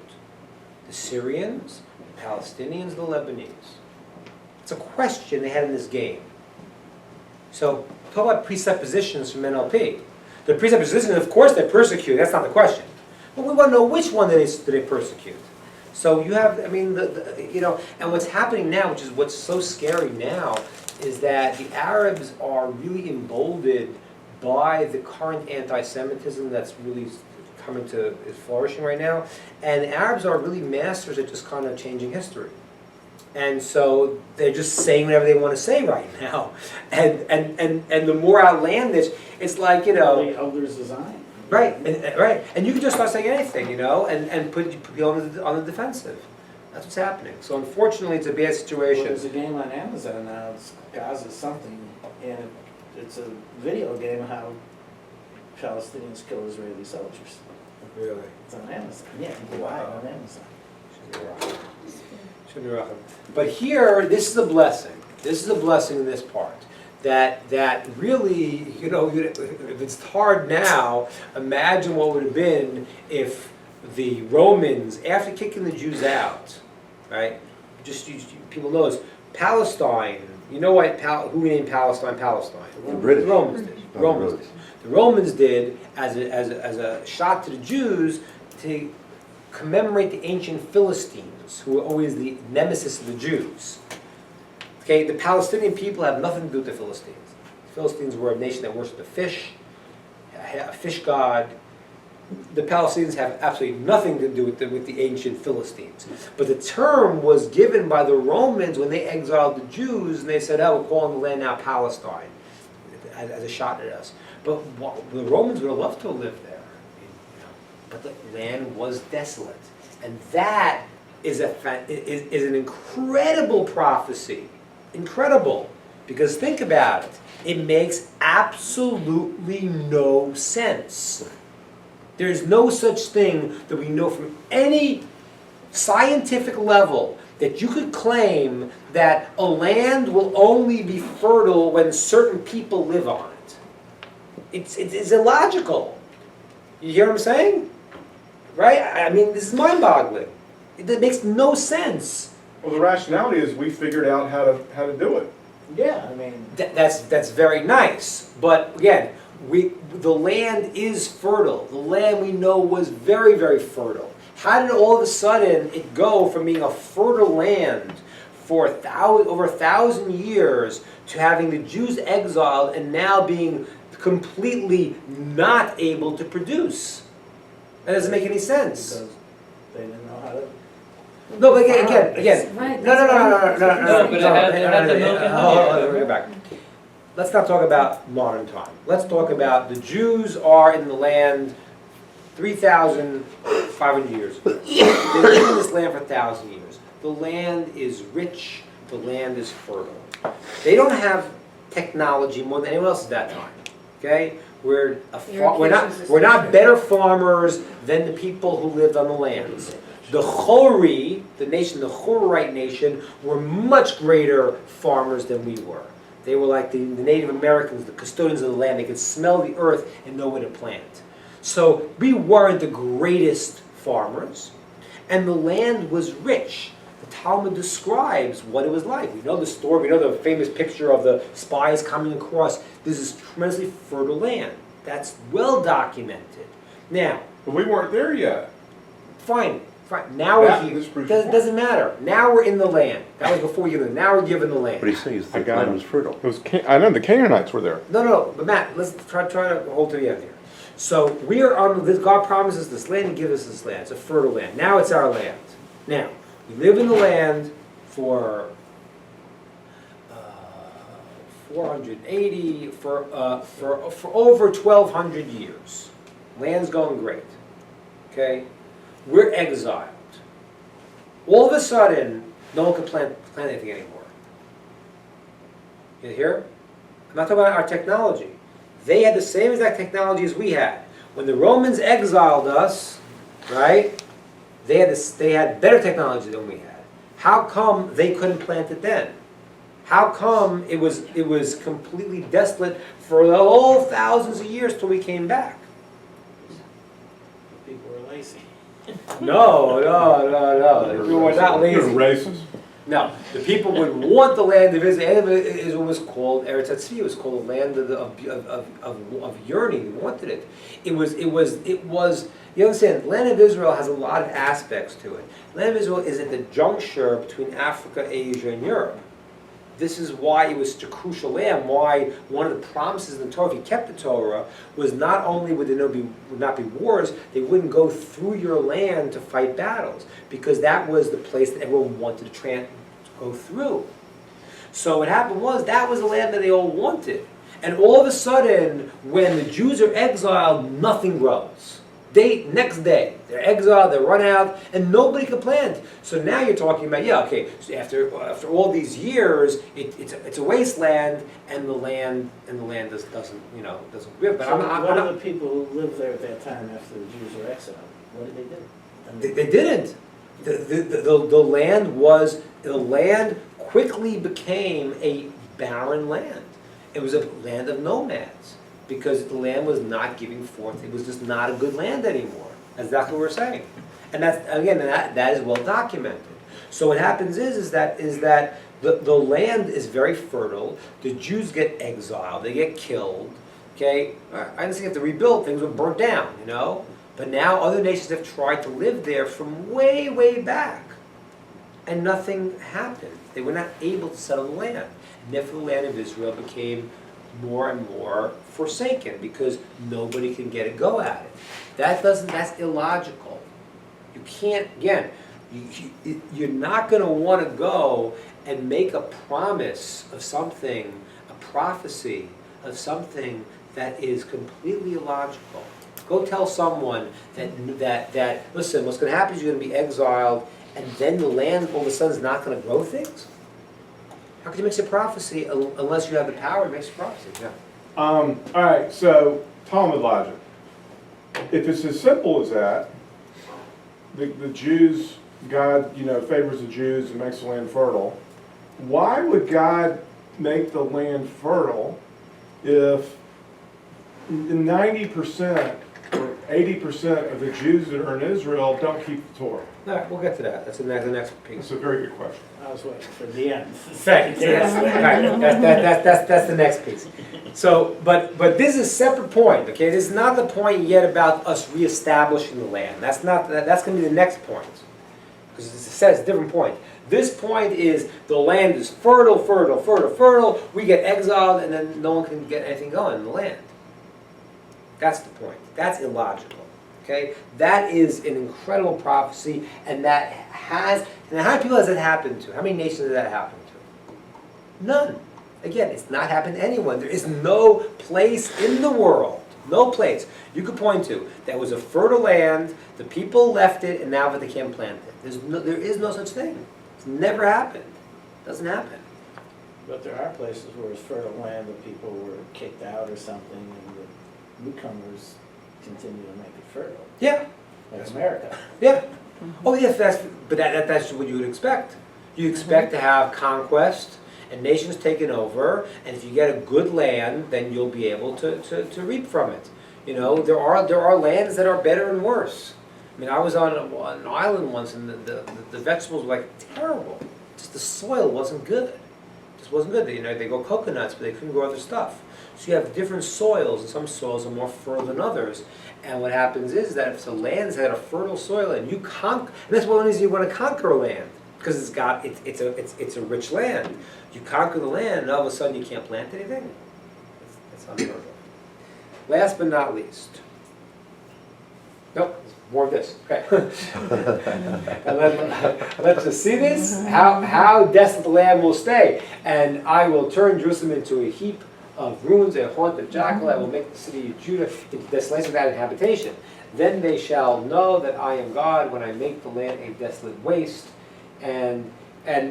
The Syrians, the Palestinians, the Lebanese? It's a question they had in this game. So, talk about presuppositions from NLP. The presupposition, of course, they persecute. That's not the question. But we want to know which one do they persecute. So you have, and what's happening now, which is what's so scary now, is that the Arabs are really emboldened by the current anti-Semitism that's really is flourishing right now. And the Arabs are really masters at just kind of changing history. And so they're just saying whatever they want to say right now. And the more outlandish, it's like, The elders design. right, and you can just start saying anything, and put people on the defensive. That's what's happening. So unfortunately, it's a bad Well, situation. there's a game on Amazon now, it's Gaza something, and it's a video game of how Palestinians kill Israeli soldiers. Really. It's on Amazon, yeah, you can buy it on Amazon. But here, this is a blessing. This is a blessing in this part. That really, if it's hard now, imagine what would have been if the Romans, after kicking the Jews out, right? People know this. Palestine. You know why? Who named Palestine? Palestine. The British. The Romans did. Oh, the Romans. Did. The Romans did as a shot to the Jews to commemorate the ancient Philistines, who were always the nemesis of the Jews. Okay, the Palestinian people have nothing to do with the Philistines. The Philistines were a nation that worshipped a fish god. The Palestinians have absolutely nothing to do with the ancient Philistines. But the term was given by the Romans when they exiled the Jews, and they said, we're calling the land now Palestine, as a shot at us. But the Romans would have loved to live there. But the land was desolate. And that is an incredible prophecy. Incredible. Because think about it. It makes absolutely no sense. There's no such thing that we know from any scientific level that you could claim that a land will only be fertile when certain people live on it. It's illogical. You hear what I'm saying? Right? I mean, this is mind-boggling. It makes no sense. Well, the rationality is we figured out how to do it. Yeah, I mean. That's very nice. But again, the land is fertile. The land we know was very, very fertile. How did all of a sudden it go from being a fertile land for over 1,000 years to having the Jews exiled and now being completely not able to produce? That doesn't make any sense. Because they didn't know how to. No, but again. Right, No, that's No, but it had the milk and honey. Let me go back. Let's not talk about modern time. Let's talk about the Jews are in the land 3,500 years ago. They've been in this land for 1,000 years. The land is rich. The land is fertile. They don't have technology more than anyone else at that time. Okay, we're not better farmers than the people who lived on the lands. The Chori, the Horite nation, were much greater farmers than we were. They were like the Native Americans, the custodians of the land. They could smell the earth and know where to plant. So we weren't the greatest farmers, and the land was rich. The Talmud describes what it was like. We know the story. We know the famous picture of the spies coming across. This is tremendously fertile land. That's well documented. Now, But we weren't there yet. fine. Now we're here. This proves your point. Doesn't matter. Now we're in the land. That was before you. Now we're given the land. But he's saying I the got land it. was fertile. I know the Canaanites were there. No. But Matt, let's try to hold to the end here. So we are on this. God promises this land and gives us this land. It's a fertile land. Now it's our land. Now we live in the land for 480 for over 1,200 years. Land's going great. Okay, we're exiled. All of a sudden, no one could plant anything anymore. You hear? I'm not talking about our technology. They had the same exact technology as we had. When the Romans exiled us, right? They had better technology than we had. How come they couldn't plant it then? How come it was completely desolate for the whole thousands of years till we came back? People were lazy. No. We were not You're lazy. racist. No, the people would want the land of Israel. Israel was called Eretz Hatzvi. It was called the land of yearning. They wanted it. It was. You understand? The land of Israel has a lot of aspects to it. The land of Israel is at the juncture between Africa, Asia, and Europe. This is why it was such a crucial land. Why one of the promises in the Torah, if you kept the Torah, was not only would there not be wars, they wouldn't go through your land to fight battles, because that was the place that everyone wanted to go through. So what happened was, that was the land that they all wanted. And all of a sudden, when the Jews are exiled, nothing grows. Next day, they're exiled, they run out, and nobody can plant. So now you're talking about, so after all these years, it's a wasteland, and the land doesn't live. But So what are the people who lived there at that time after the Jews were exiled? What did they do? They didn't. The land quickly became a barren land. It was a land of nomads, because the land was not giving forth. It was just not a good land anymore. That's exactly what we're saying. And that is well documented. So what happens is that the land is very fertile. The Jews get exiled. They get killed. Okay? I understand you have to rebuild. Things were burnt down, But now other nations have tried to live there from way, way back. And nothing happened. They were not able to settle the land. And therefore the land of Israel became more and more forsaken, because nobody can get a go at it. That's illogical. You can't, again, you're not going to want to go and make a promise of something, a prophecy of something that is completely illogical. Go tell someone that listen, what's going to happen is you're going to be exiled, and then the land all of a sudden is not going to grow things? How can you make a prophecy unless you have the power to make a prophecy? Yeah. All right, so Talmud logic. If it's as simple as that, the Jews, God, favors the Jews and makes the land fertile. Why would God make the land fertile if 90% or 80% of the Jews that are in Israel don't keep the Torah? All right, we'll get to that. That's the next piece. That's a very good question. I was waiting for the end. Thanks. Yes. Right. That's the next piece. So, but this is a separate point. Okay, this is not the point yet about us reestablishing the land. That's going to be the next point, because it says a different point. This point is the land is fertile. We get exiled, and then no one can get anything going in the land. That's the point. That's illogical. Okay, that is an incredible prophecy, and how many people has it happened to? How many nations has that happened to? None. Again, it's not happened to anyone. There is no place in the world, no place you could point to that was a fertile land. The people left it, and now they can't plant it. There is no such thing. It's never happened. It doesn't happen. But there are places where it's fertile land that people were kicked out or something, and the newcomers continue to make it fertile. Yeah. Like America. Yeah. Oh, yes. That's what you would expect. You expect to have conquest and nations taken over, and if you get a good land, then you'll be able to reap from it. There are lands that are better and worse. I mean, I was on an island once, and the vegetables were terrible. Just the soil wasn't good. It just wasn't good. They grow coconuts, but they couldn't grow other stuff. So you have different soils, and some soils are more fertile than others. And what happens is that if the land's had a fertile soil, and you conquer, and that's one reason you want to conquer a land, because it's a rich land. You conquer the land, and all of a sudden you can't plant anything. That's unheard of. Last but not least. Nope, more of this. Okay. And let's just see this. How desolate the land will stay, and I will turn Jerusalem into a heap of ruins, a haunt of jackal. I will make the city of Judah into desolation without habitation. Then they shall know that I am God when I make the land a desolate waste, And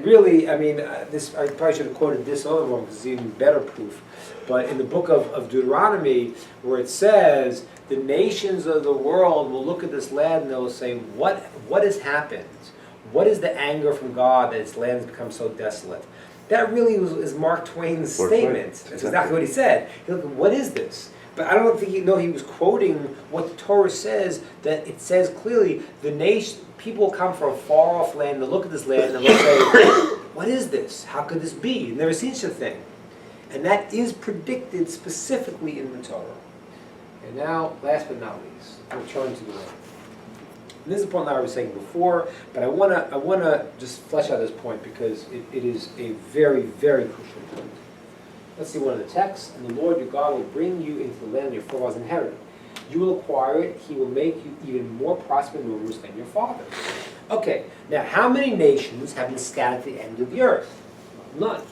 really, I mean, this I probably should have quoted this other one because it's even better proof. But in the book of Deuteronomy, where it says, the nations of the world will look at this land and they'll say, what has happened? What is the anger from God that its land has become so desolate? That really is Mark Twain's Mark Twain. statement. That's exactly what he said. He looked, what is this? But I don't think he was quoting what the Torah says, that it says clearly, the nation, people come from a far off land to look at this land and they'll say, what is this? How could this be? You've never seen such a thing. And that is predicted specifically in the Torah. And now, last but not least, we'll turn to the land. And this is a point that I was saying before, but I wanna just flesh out this point because it is a very, very crucial point. Let's see one of the texts. And the Lord your God will bring you into the land your forefathers inherited. You will acquire it. He will make you even more prosperous and numerous than your fathers. Okay, now how many nations have been scattered to the end of the earth? None.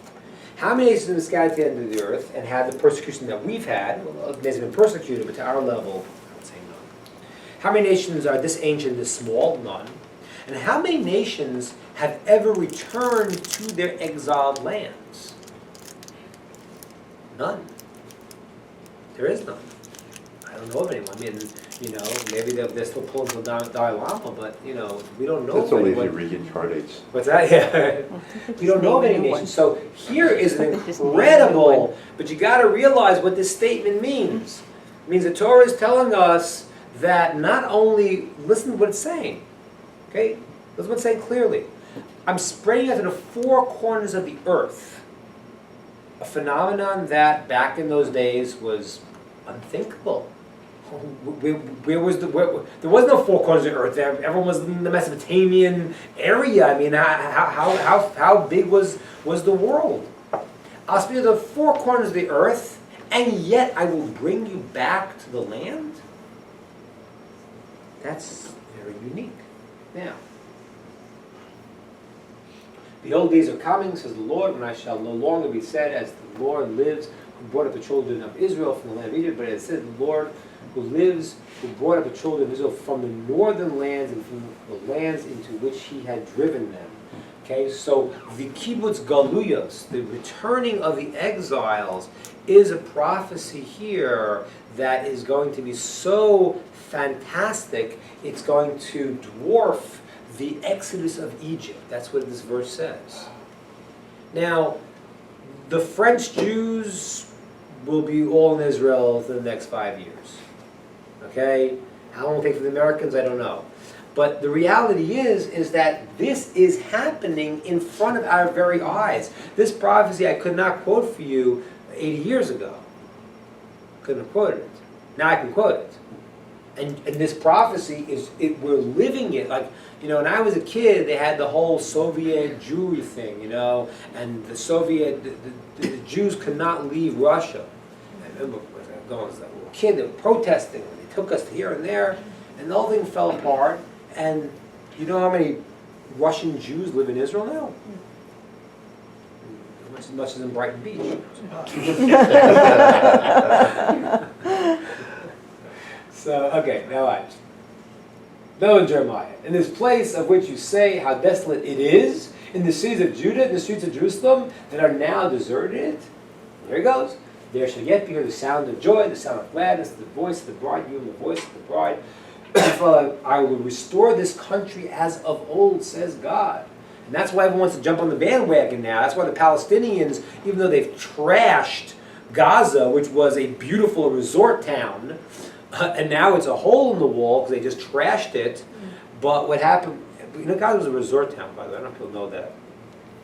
How many nations have been scattered to the end of the earth and had the persecution that we've had? Well, they've been persecuted, but to our level, I would say none. How many nations are this ancient, this small? None. And how many nations have ever returned to their exiled lands? None. There is none. I don't know of anyone. I mean, maybe they're still pulling for Dalai Lama, but, we don't know That's of only if anyone. he reincarnates. What's that? Yeah. We don't know of any nation. So here is an incredible, but you got to realize what this statement means. It means the Torah is telling us that not only, listen to what it's saying, okay? Listen to what it's saying clearly. I'm spreading out to the four corners of the earth. A phenomenon that back in those days was unthinkable. There was no four corners of the earth. Everyone was in the Mesopotamian area. I mean, how big was the world? I'll speak of the four corners of the earth, and yet I will bring you back to the land. That's very unique. Now, the old days are coming, says the Lord, when I shall no longer be said, as the Lord lives, who brought up the children of Israel from the land of Egypt, but it says the Lord who lives, who brought up the children of Israel from the northern lands and from the lands into which he had driven them. Okay, so the kibbutz galuyos, the returning of the exiles, is a prophecy here that is going to be so fantastic, it's going to dwarf the exodus of Egypt. That's what this verse says. Now, the French Jews will be all in Israel for the next 5 years. Okay? How long it will take for the Americans, I don't know. But the reality is that this is happening in front of our very eyes. This prophecy I could not quote for you 80 years ago. Couldn't have quoted it. Now I can quote it. And this prophecy we're living it. Like, when I was a kid, they had the whole Soviet Jewry thing, and the Jews could not leave Russia. I remember going as a little kid, they were protesting, and they took us here and there, and the whole thing fell apart. And you know how many Russian Jews live in Israel now? As much as in Brighton Beach. So, okay, now watch. Know in Jeremiah, in this place of which you say how desolate it is, in the cities of Judah, in the streets of Jerusalem, that are now deserted, here it goes, there shall yet be heard the sound of joy, the sound of gladness, the voice of the bridegroom, the voice of the bride. For I will restore this country as of old, says God. And that's why everyone wants to jump on the bandwagon now. That's why the Palestinians, even though they've trashed Gaza, which was a beautiful resort town, and now it's a hole in the wall because they just trashed it. But what happened, Gaza was a resort town, by the way. I don't know if people know that.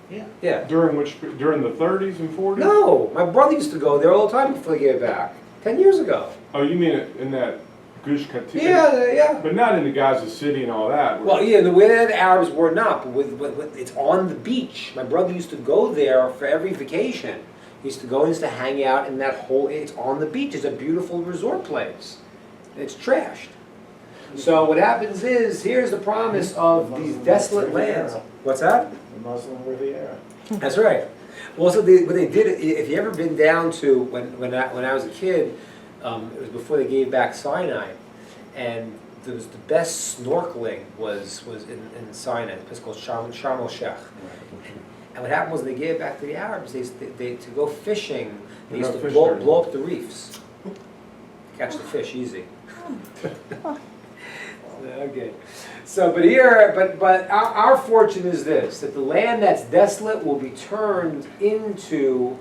Yeah. Yeah. During the 30s and 40s? No, my brother used to go there all the time before they gave it back. 10 years ago. Oh, you mean it in that Gush Katif? Yeah. But not in the Gaza City and all that. Well, yeah, the way the Arabs were not, but it's on the beach. My brother used to go there for every vacation. He used to hang out in that whole, it's on the beach. It's a beautiful resort place. It's trashed. So what happens is, here's the promise of these desolate lands. What's that? The Muslim Riviera. That's right. Well, so what they did, if you ever been down to, when I was a kid, it was before they gave back Sinai, and there was the best snorkeling was in Sinai, a place called Sharm el Sheikh. And what happened was they gave it back to the Arabs. They to go fishing, they used to blow up the reefs. Catch the fish easy. Okay. So, but our fortune is this, that the land that's desolate will be turned into,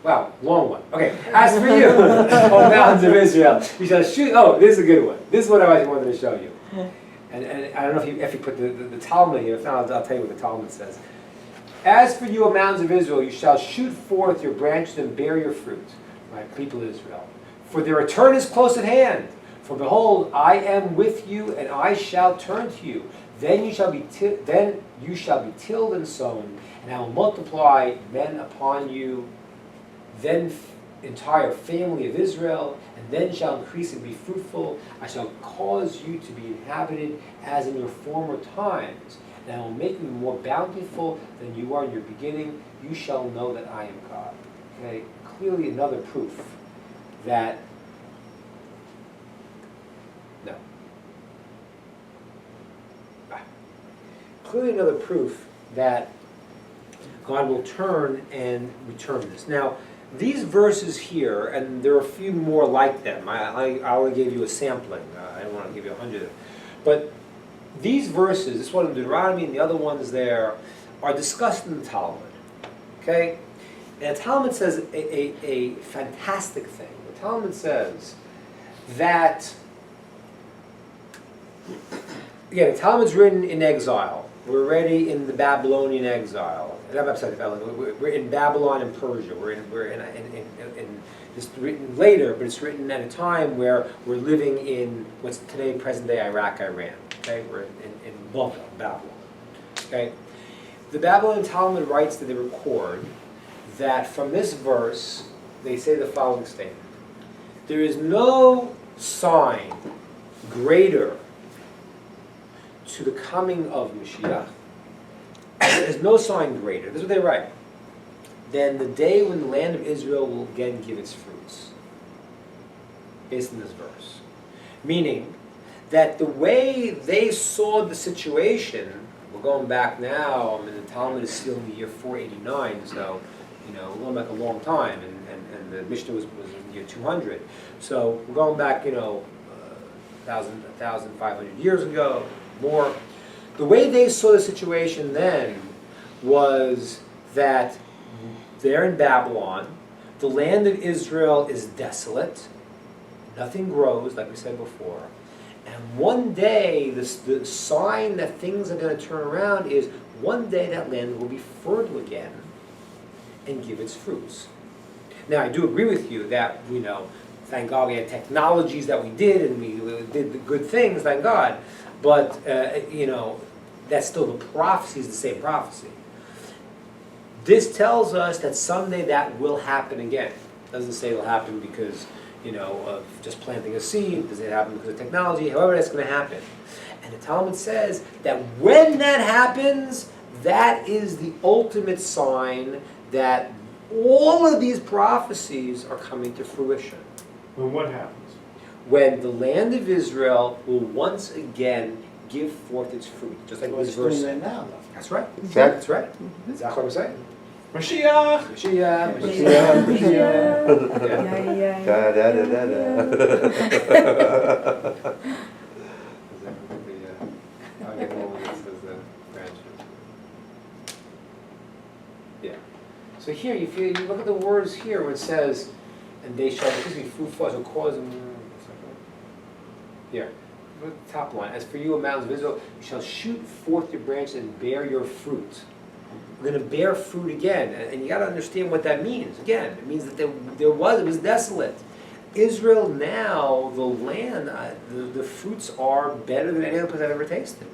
wow, long one. Okay, as for you, O mountains of Israel, you shall shoot, oh, this is a good one. This is what I wanted to show you. And I don't know if you put the Talmud here, if not, I'll tell you what the Talmud says. As for you, O mountains of Israel, you shall shoot forth your branches and bear your fruit, my people Israel. For their return is close at hand. For behold, I am with you, and I shall turn to you. Then you shall be tilled and sown, and I will multiply men upon you. Then entire family of Israel, and then shall increase and be fruitful. I shall cause you to be inhabited as in your former times, and I will make you more bountiful than you are in your beginning. You shall know that I am God. Okay, clearly another proof that clearly another proof that God will turn and return this. Now, these verses here, and there are a few more like them. I only gave you a sampling. I don't want to give you 100 of them. But these verses, this one in Deuteronomy and the other ones there, are discussed in the Talmud. Okay? And the Talmud says a fantastic thing. The Talmud says that, again, the Talmud's written in exile. We're already in the Babylonian exile. We're in Babylon and Persia. We're in it's written later, but it's written at a time where we're living in what's today present-day Iraq, Iran. Okay, we're in Babylon. Okay, the Babylonian Talmud writes that they record that from this verse they say the following statement: there is no sign greater to the coming of Mashiach. There's no sign greater. This is what they write. Than the day when the land of Israel will again give its fruits. Based on this verse. Meaning that the way they saw the situation, we're going back now, I mean the Talmud is still in the year 489, so we're going back a long time, and the Mishnah was in the year 200. So we're going back, 1,500 years ago, more. The way they saw the situation then was that they're in Babylon, the land of Israel is desolate, nothing grows, like we said before, and one day, the sign that things are going to turn around is one day that land will be fertile again and give its fruits. Now, I do agree with you that, thank God we had technologies that we did, and we did the good things, thank God. But, that's still the prophecy is the same prophecy. This tells us that someday that will happen again. It doesn't say it'll happen because, of just planting a seed. Does it happen because of technology? However, that's going to happen. And the Talmud says that when that happens, that is the ultimate sign that all of these prophecies are coming to fruition. When what happens? When the land of Israel will once again give forth its fruit, just like this verse. Doing that now, though. That's right. Exactly. That's right. That's exactly what I'm saying. Mashiach! Mashiach, Mashiach. Mashiach. Yeah. Da da da da da. I'll get the one that says the branches. Yeah. So here, if you look at the words here, where it says, and they shall be fruitful, shall cause them. Here, look at the top line. As for you, O mountains of Israel, you shall shoot forth your branches and bear your fruit. We're going to bear fruit again, and you got to understand what that means. Again, it means that it was desolate. Israel now, the land, the fruits are better than any other place I've ever tasted.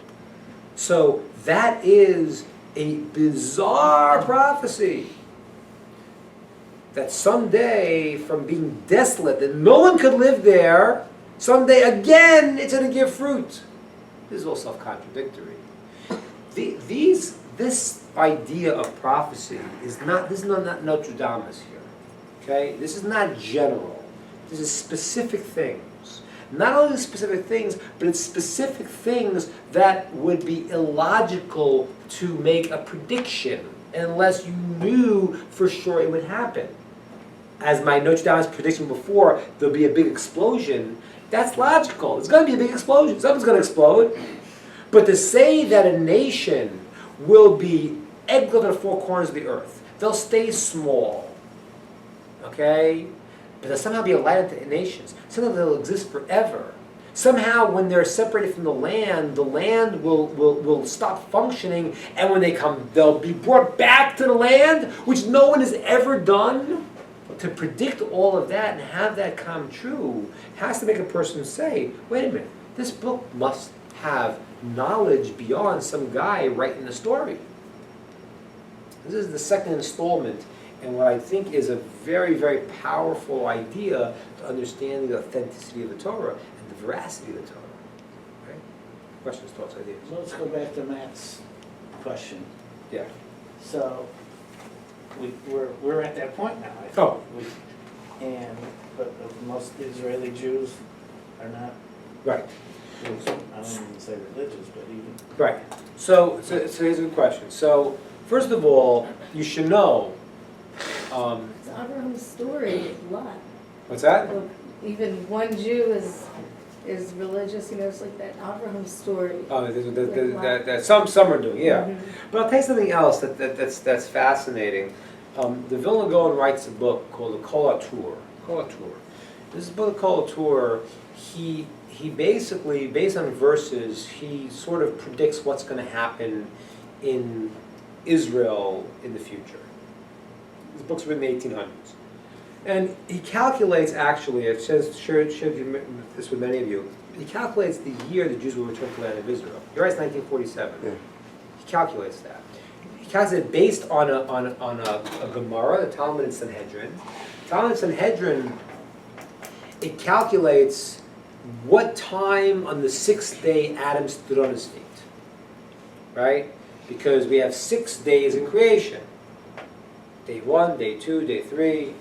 So that is a bizarre prophecy. That someday, from being desolate, that no one could live there, someday again it's going to give fruit. This is all self-contradictory. This idea of prophecy is not, this is not Notre Dame here. Okay? This is not general. This is specific things. not only specific things, but it's specific things that would be illogical to make a prediction unless you knew for sure it would happen. As my Nostradamus prediction before, there'll be a big explosion. That's logical. It's going to be a big explosion. Something's going to explode. But to say that a nation will be egg over the four corners of the earth, they'll stay small, okay? But they'll somehow be a light unto nations. Somehow they'll exist forever. Somehow when they're separated from the land will stop functioning, and when they come, they'll be brought back to the land, which no one has ever done. To predict all of that and have that come true has to make a person say, wait a minute, this book must have knowledge beyond some guy writing the story. This is the second installment in what I think is a very, very powerful idea to understand the authenticity of the Torah and the veracity of the Torah. Okay? Questions, thoughts, ideas? So let's go back to Matt's question. Yeah. So, we're at that point now, I think. Oh. But most Israeli Jews are not, Right. I don't even say religious, but even. Right. So here's a good question. So, first of all, you should know. It's Abraham's story, a lot. What's that? Look, even one Jew is religious, it's like that Abraham story. Oh, that some are doing, yeah. Mhm. But I'll tell you something else that's fascinating. The Vilna Gaon writes a book called the Kol HaTorah. This book, Kol HaTorah, he basically, based on verses, he sort of predicts what's going to happen in Israel in the future. This book's written in the 1800s. And he calculates, actually, it shared this with many of you, he calculates the year the Jews will return to the land of Israel. He writes 1947. Yeah. He calculates that. He calculates it based on a Gemara, the Talmud and Sanhedrin. Talmud and Sanhedrin, it calculates what time on the sixth day Adam stood on his feet. Right? Because we have 6 days in creation. Day 1, day 2, day 3.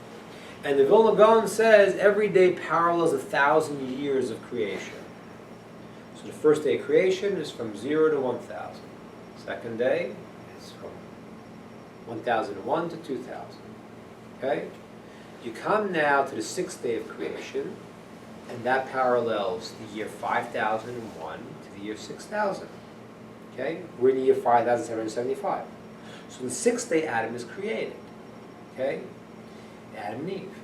And the Vilna Gaon says every day parallels 1,000 years of creation. So the first day of creation is from 0 to 1,000. Second day is from 1,001 to 2,000. Okay? You come now to the sixth day of creation, and that parallels the year 5,001 to the year 6,000. Okay? We're in the year 5,775. So the sixth day Adam is created. Okay? Adam and Eve.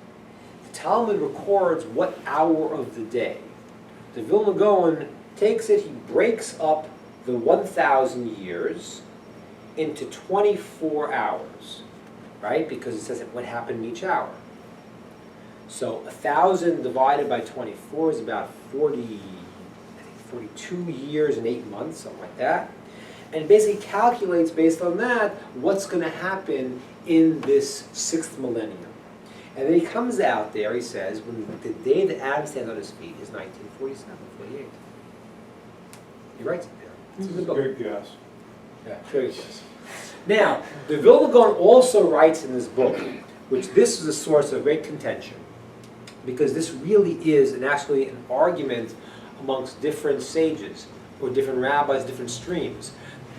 The Talmud records what hour of the day. The Vilna Gaon takes it, he breaks up the 1,000 years into 24 hours, right? Because it says what happened in each hour. So 1,000 divided by 24 is about 42 years and 8 months, something like that. And basically calculates based on that what's going to happen in this sixth millennium. And then he comes out there, he says, when the day that Adam stands on his feet is 1947, 48. He writes it there. It's in the book. Good guess. Yeah, very good. Now, the Vilna Gaon also writes in this book, which this is a source of great contention, because this really is actually an argument amongst different sages, or different rabbis, different streams.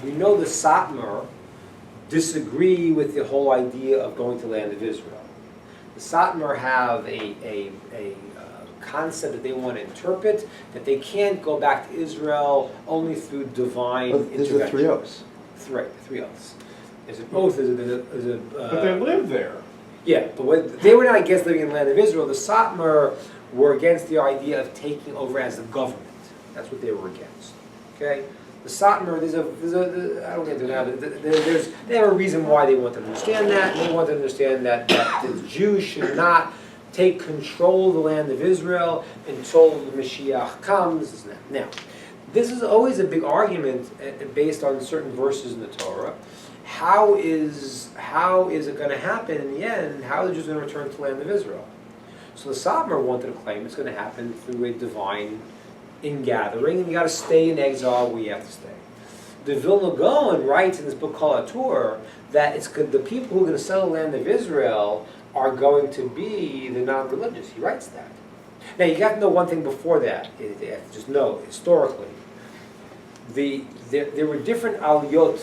We know the Satmar disagree with the whole idea of going to the land of Israel. The Satmar have a concept that they want to interpret, that they can't go back to Israel only through divine intervention. There's the 3 oaths. Three oaths. There's an oath, But they live there. yeah, but they were not against living in the land of Israel. The Satmar were against the idea of taking over as the government. That's what they were against. Okay? The Satmar, I don't get into that. They have a reason why they want to understand that. They want to understand that the Jews should not take control of the land of Israel until the Mashiach comes. Now, this is always a big argument based on certain verses in the Torah. How is it going to happen in the end? How are the Jews going to return to the land of Israel? So the Satmar wanted to claim it's going to happen through a divine ingathering, and you got to stay in exile where you have to stay. The Vilna Gaon writes in this book called Torah that it's good, the people who are going to settle the land of Israel are going to be the non-religious. He writes that. Now, you got to know one thing before that, you have to just know, historically, there were different aliyot